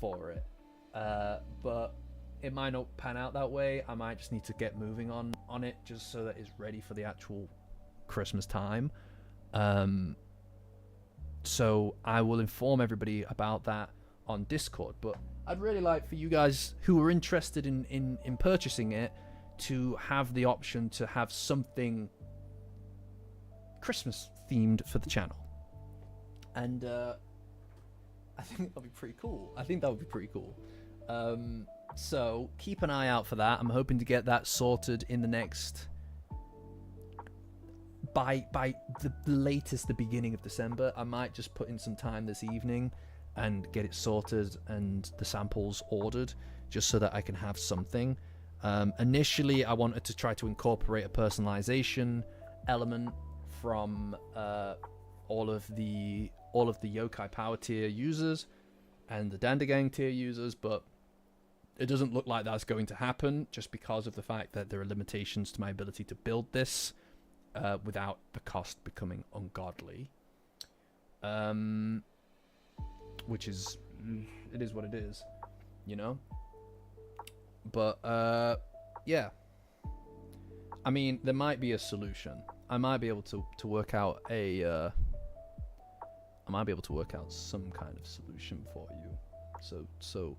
for it, but it might not pan out that way. I might just need to get moving on it just so that it's ready for the actual Christmas time. So I will inform everybody about that on Discord, but I'd really like for you guys who are interested in purchasing it to have the option to have something Christmas themed for the channel. And I think that'll be pretty cool. So keep an eye out for that. I'm hoping to get that sorted in the next, by the latest, the beginning of December. I might just put in some time this evening and get it sorted and the samples ordered, just so that I can have something. Initially, I wanted to try to incorporate a personalization element from all of the Yokai Power tier users and the Dandadan tier users, but it doesn't look like that's going to happen just because of the fact that there are limitations to my ability to build this without the cost becoming ungodly. Which is, it is what it is, you know? But, yeah. I mean, there might be a solution. I might be able to work out a, I might be able to work out some kind of solution for you. So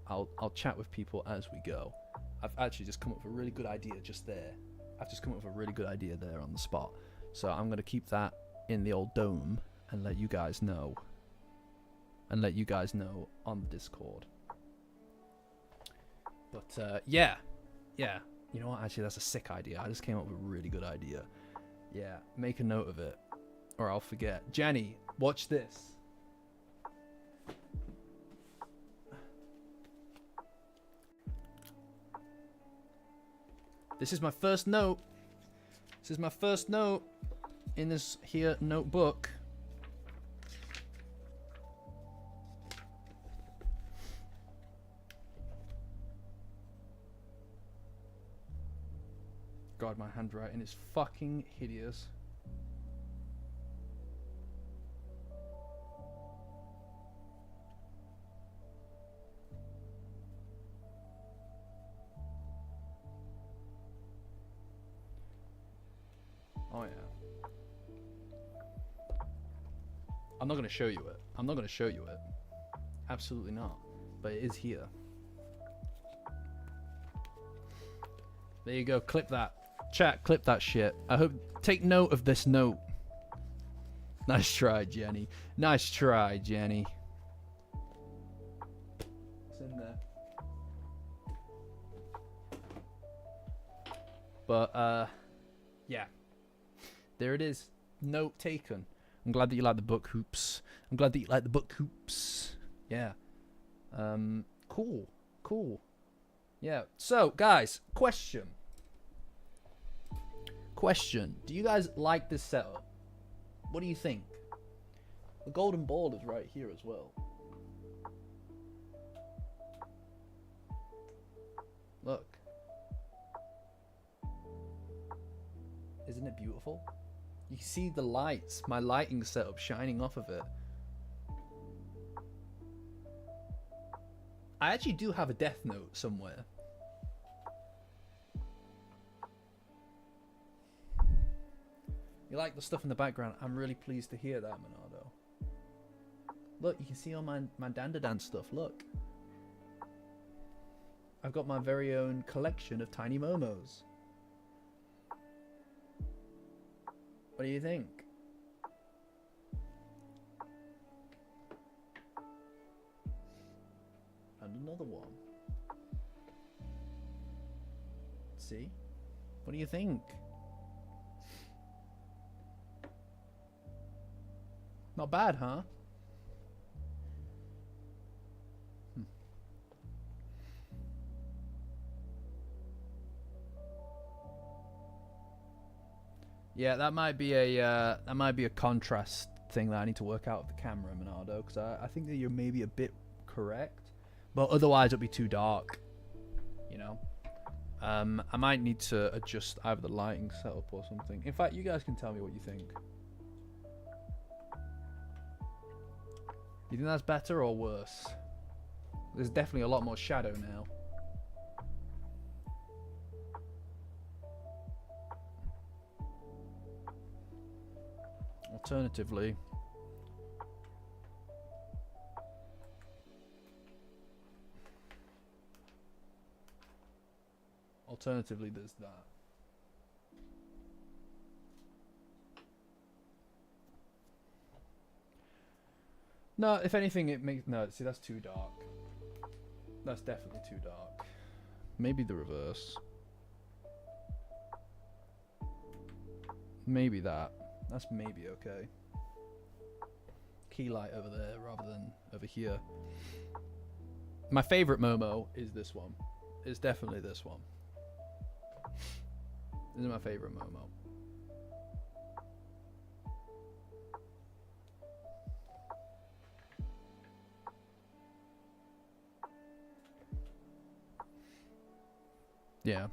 I'll chat with people as we go. I've actually just come up with a really good idea just there. I've just come up with a really good idea there on the spot. So I'm going to keep that in the old dome and let you guys know. And let you guys know on the Discord. But, yeah. Yeah. You know what? Actually, that's a sick idea. I just came up with a really good idea. Yeah. Make a note of it. Or I'll forget. Jenny, watch this. This is my first note. This is my first note in this here notebook. God, my handwriting is fucking hideous. Oh yeah. I'm not going to show you it. I'm not going to show you it. Absolutely not. But it is here. There you go. Clip that. Chat, clip that shit. I hope. Take note of this note. Nice try, Jenny. Nice try, Jenny. It's in there. But, yeah. There it is. Note taken. I'm glad that you like the book, Hoops. I'm glad that you like the book, Hoops. Yeah. Cool. Cool. Yeah. So, guys, question. Do you guys like this setup? What do you think? The golden ball is right here as well. Look. Isn't it beautiful? You see the lights, my lighting setup shining off of it. I actually do have a death note somewhere. You like the stuff in the background? I'm really pleased to hear that, Monado. Look, you can see all my Dandadan stuff, look. I've got my very own collection of tiny momos. What do you think? And another one. See? What do you think? Not bad, huh? Yeah, that might be a contrast thing that I need to work out with the camera, Monado, because I think that you're maybe a bit correct, but otherwise it'll be too dark, you know. I might need to adjust either the lighting setup or something. In fact, you guys can tell me what you think. You think that's better or worse? There's definitely a lot more shadow now. Alternatively, there's that. No, if anything, it makes... No, see, that's too dark. That's definitely too dark. Maybe the reverse. Maybe that. That's maybe okay. Key light over there rather than over here. My favorite Momo is this one. It's definitely this one. This is my favorite Momo. Yeah.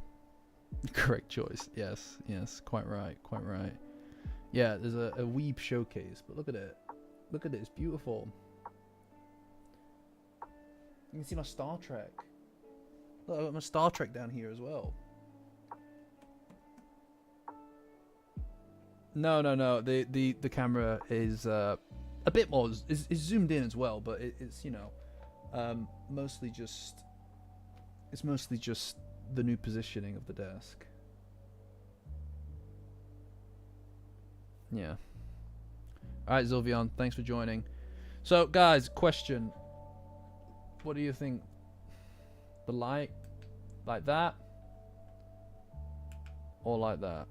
Correct choice. Yes, yes, quite right, quite right. Yeah, there's a weeb showcase, but look at it. Look at it, it's beautiful. You can see my Star Trek. Look, I've got my Star Trek down here as well. No. The camera is a bit more is zoomed in as well, but it's you know, mostly just the new positioning of the desk. Yeah. All right, Zilvion, thanks for joining. So, guys, question: what do you think? The light, like that, or like that?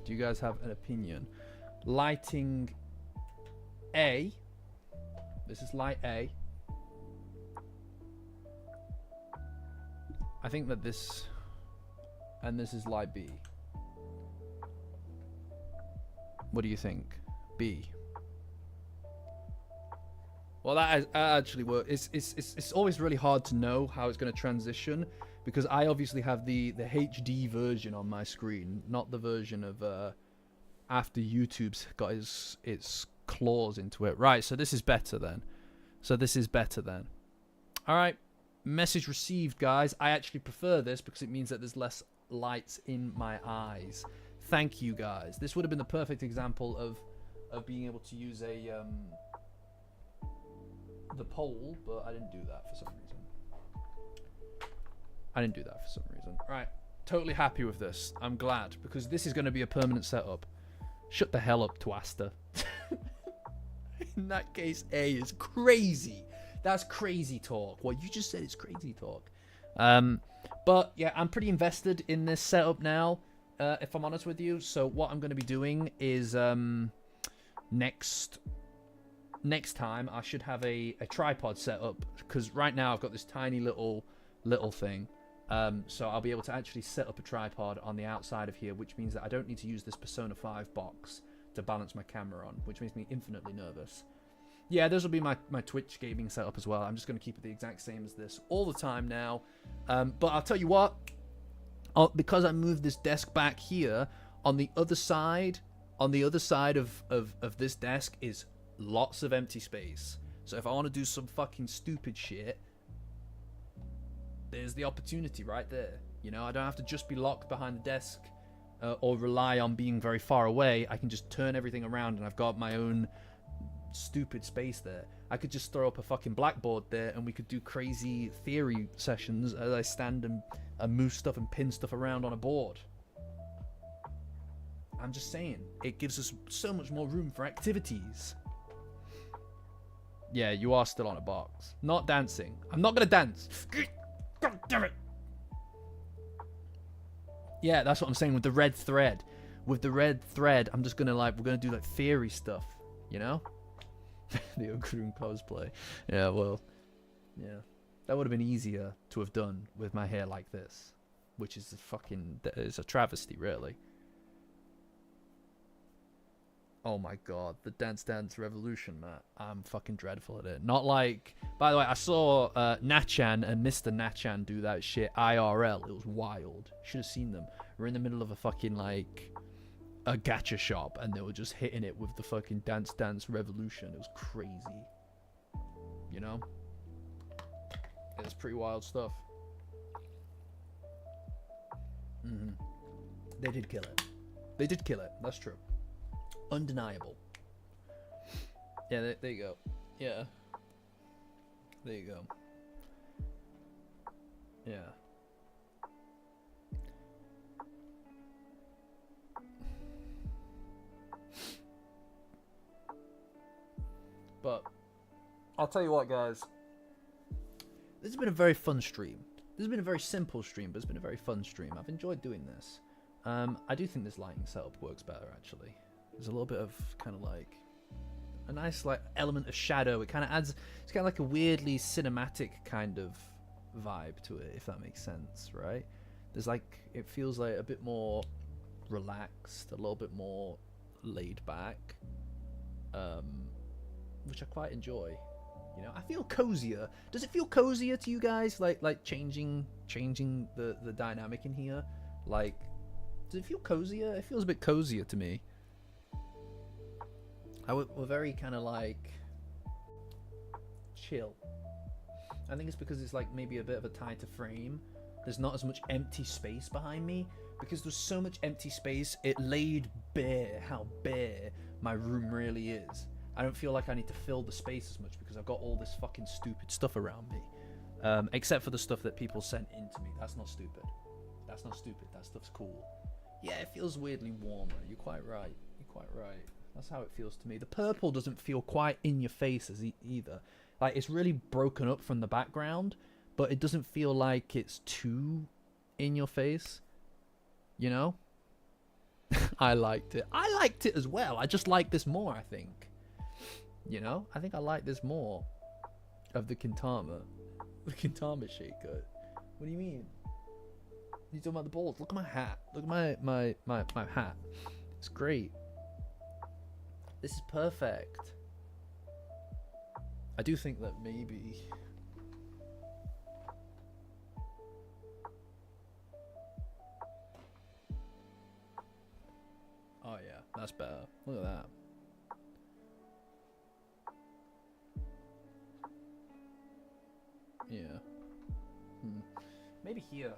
Do you guys have an opinion? Lighting A. This is light A. I think that this, and this is light B. What do you think? B. Well, that actually works. It's always really hard to know how it's going to transition, because I obviously have the HD version on my screen, not the version of after YouTube's got its claws into it. Right, so this is better then. All right, message received, guys. I actually prefer this because it means that there's less lights in my eyes. Thank you, guys. This would have been the perfect example of being able to use the pole, but I didn't do that for some reason. Right, totally happy with this. I'm glad, because this is going to be a permanent setup. Shut the hell up, Twaster. In that case, A is crazy. That's crazy talk. What you just said is crazy talk. But yeah, I'm pretty invested in this setup now, if I'm honest with you. So what I'm going to be doing is next time I should have a tripod set up, because right now I've got this tiny little thing. So I'll be able to actually set up a tripod on the outside of here, which means that I don't need to use this Persona 5 box to balance my camera on, which makes me infinitely nervous. Yeah, this will be my Twitch gaming setup as well. I'm just going to keep it the exact same as this all the time now. But I'll tell you what, because I moved this desk back here, on the other side of this desk is lots of empty space. So if I want to do some fucking stupid shit, there's the opportunity right there. You know, I don't have to just be locked behind the desk or rely on being very far away. I can just turn everything around and I've got my own stupid space there. I could just throw up a fucking blackboard there and we could do crazy theory sessions as I stand and move stuff and pin stuff around on a board. I'm just saying, it gives us so much more room for activities. Yeah, you are still on a box. Not dancing. I'm not gonna dance. God damn it. Yeah, that's what I'm saying with the red thread. With the red thread, I'm just gonna we're gonna do like theory stuff, you know? The MOMOKARUN cosplay. Yeah, well, yeah. That would have been easier to have done with my hair like this. Which is it's a travesty, really. Oh my god, the Dance Dance Revolution, Matt. I'm fucking dreadful at it. Not like... By the way, I saw Nachan and Mr. Nachan do that shit IRL. It was wild. Should have seen them. We're in the middle of a fucking, like, a gacha shop, and they were just hitting it with the fucking Dance Dance Revolution. It was crazy. You know? It's pretty wild stuff. They did kill it. They did kill it. That's true. Undeniable. Yeah, there you go. Yeah. There you go. Yeah. But I'll tell you what, guys. This has been a very fun stream. This has been a very simple stream, but it's been a very fun stream. I've enjoyed doing this. I do think this lighting setup works better, actually. There's a little bit of kind of like a nice like element of shadow. It kind of adds, it's kind of like a weirdly cinematic kind of vibe to it, if that makes sense, right? There's like, it feels like a bit more relaxed, a little bit more laid back, which I quite enjoy. You know, I feel cozier. Does it feel cozier to you guys? Like changing the dynamic in here? Like, does it feel cozier? It feels a bit cozier to me. We're very kind of like chill. I think it's because it's like maybe a bit of a tighter frame. There's not as much empty space behind me. Because there's so much empty space, it laid bare how bare my room really is. I don't feel like I need to fill the space as much because I've got all this fucking stupid stuff around me. Except for the stuff that people sent into me. That's not stupid. That's not stupid. That stuff's cool. Yeah, it feels weirdly warmer. You're quite right. You're quite right. That's how it feels to me. The purple doesn't feel quite in your face as either. Like, it's really broken up from the background, but it doesn't feel like it's too in your face. You know? I liked it. I liked it as well. I just like this more, I think. You know? I think I like this more of the Kintama. The Kintama shaker. What do you mean? You talking about the balls? Look at my hat. Look at my hat. It's great. This is perfect. I do think that maybe... Oh yeah, that's better. Look at that. Yeah. Maybe here.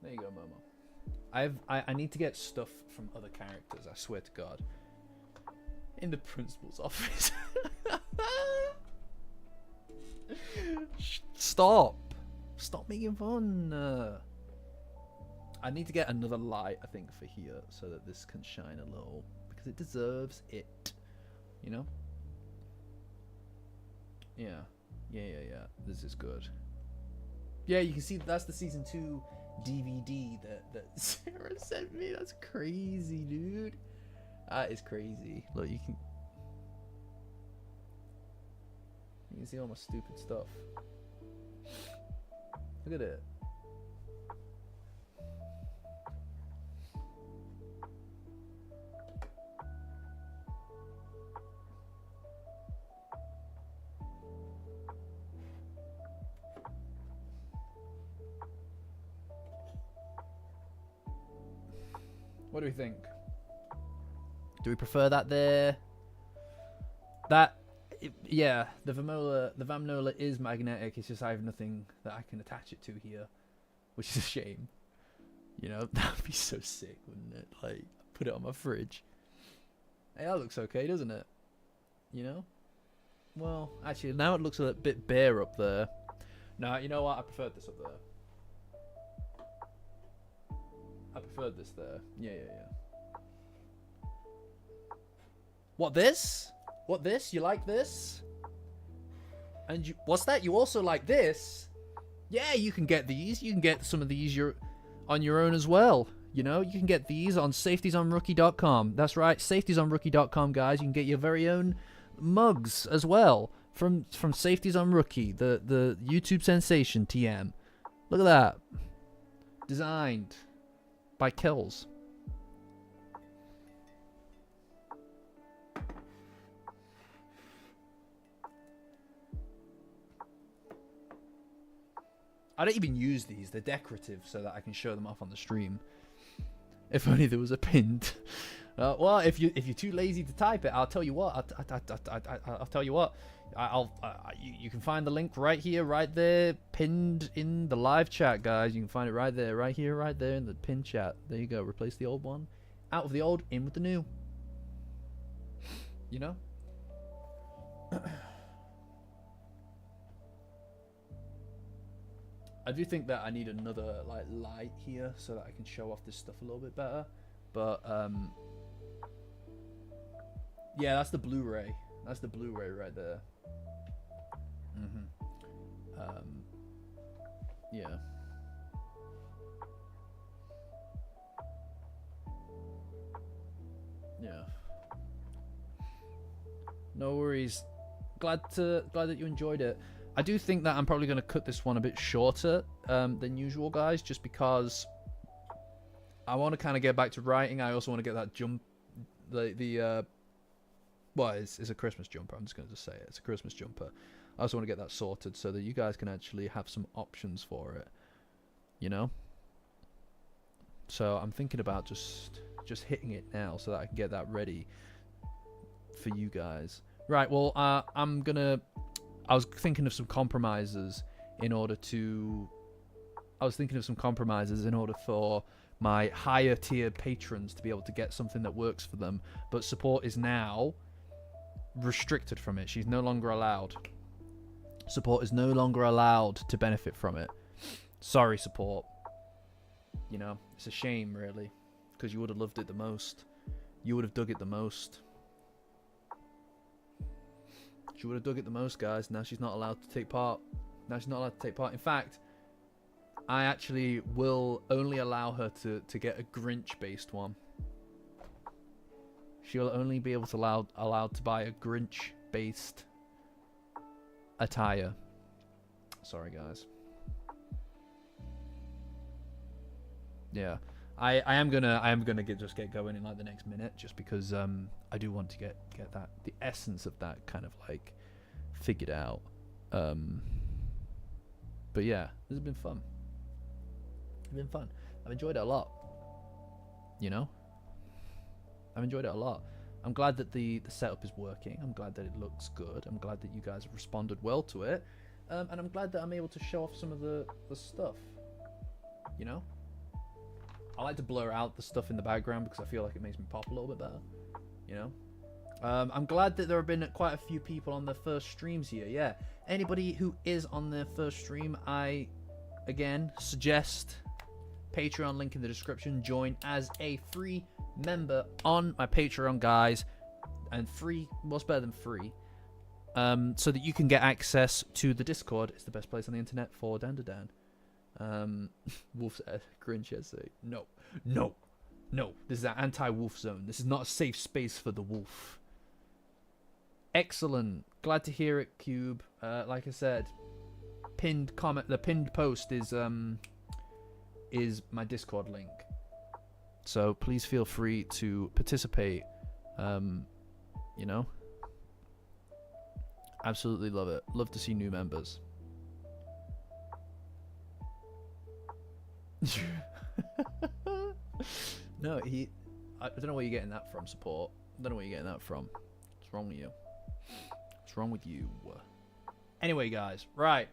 There you go, Momo. I need to get stuff from other characters, I swear to God. In the principal's office. Stop. Stop making fun. I need to get another light, I think, for here, so that this can shine a little, because it deserves it, you know? Yeah. This is good. Yeah, you can see that's the season 2 DVD that Sarah sent me. That's crazy, dude. That is crazy. Look, you can see all my stupid stuff. Look at it. What do we think? Do we prefer that there? Yeah, the Vamnola is magnetic. It's just I have nothing that I can attach it to here, which is a shame. You know, that'd be so sick, wouldn't it? Like, put it on my fridge. Hey, that looks okay, doesn't it? You know? Well, actually, now it looks a bit bare up there. No, you know what? I preferred this up there. I preferred this there. Yeah. What, this? What, this? You like this? And you... What's that? You also like this? Yeah, you can get these. You can get some of these on your own as well. You know, you can get these on safetiesonrookie.com. That's right, safetiesonrookie.com, guys. You can get your very own mugs as well from Safeties on Rookie, the YouTube sensation TM. Look at that. Designed by Kells. I don't even use these. They're decorative so that I can show them off on the stream. If only there was a pinned. Well, if you're too lazy to type it, I'll tell you what. I'll tell you what. You can find the link right here, right there, pinned in the live chat, guys. You can find it right there, right here, right there in the pinned chat. There you go. Replace the old one. Out of the old, in with the new. You know? I do think that I need another like light here so that I can show off this stuff a little bit better. But yeah, that's the Blu-ray. That's the Blu-ray right there. Yeah. Yeah. No worries. Glad that you enjoyed it. I do think that I'm probably going to cut this one a bit shorter than usual, guys, just because I want to kind of get back to writing. I also want to get that jump, well, it's a Christmas jumper. I'm just going to say it. It's a Christmas jumper. I also want to get that sorted so that you guys can actually have some options for it, you know? So I'm thinking about just hitting it now so that I can get that ready for you guys. Right, well, I was thinking of some compromises in order for my higher tier patrons to be able to get something that works for them, but support is now restricted from it. She's no longer allowed. Support is no longer allowed to benefit from it. Sorry, support. You know, it's a shame, really, because you would have loved it the most. You would have dug it the most. She would have dug it the most, guys. Now she's not allowed to take part. In fact, I actually will only allow her to get a Grinch-based one. She'll only be able to allowed to buy a Grinch-based attire. Sorry, guys. Yeah, I am gonna just get going in like the next minute, just because I do want to get the essence of that kind of like figured out. But yeah, this has been fun. I've enjoyed it a lot. You know, I've enjoyed it a lot. I'm glad that the setup is working. I'm glad that it looks good. I'm glad that you guys have responded well to it, and I'm glad that I'm able to show off some of the stuff. You know, I like to blur out the stuff in the background because I feel like it makes me pop a little bit better. You know, I'm glad that there have been quite a few people on their first streams here. Yeah, anybody who is on their first stream, I again suggest Patreon, link in the description. Join as a free member on my Patreon, guys. And free, what's better than free? So that you can get access to the Discord. It's the best place on the internet for Dandadan. Wolf said, Grinch essay. No. This is an anti-wolf zone. This is not a safe space for the wolf. Excellent. Glad to hear it, Cube. Like I said, pinned comment. The pinned post is my Discord link. So please feel free to participate. You know, absolutely love it. Love to see new members. No, I don't know where you're getting that from, support. I don't know where you're getting that from. What's wrong with you? What's wrong with you? Anyway, guys, right.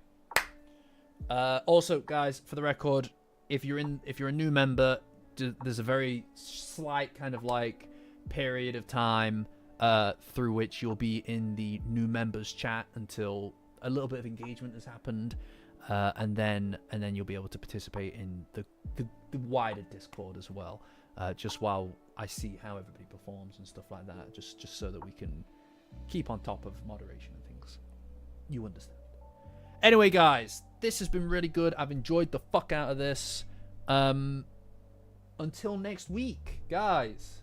Also, guys, for the record, if you're a new member, there's a very slight kind of like period of time through which you'll be in the new members chat until a little bit of engagement has happened, and then you'll be able to participate in the wider Discord as well, just while I see how everybody performs and stuff like that, just so that we can keep on top of moderation and things. You understand. Anyway, guys, this has been really good. I've enjoyed the fuck out of this. Until next week, guys.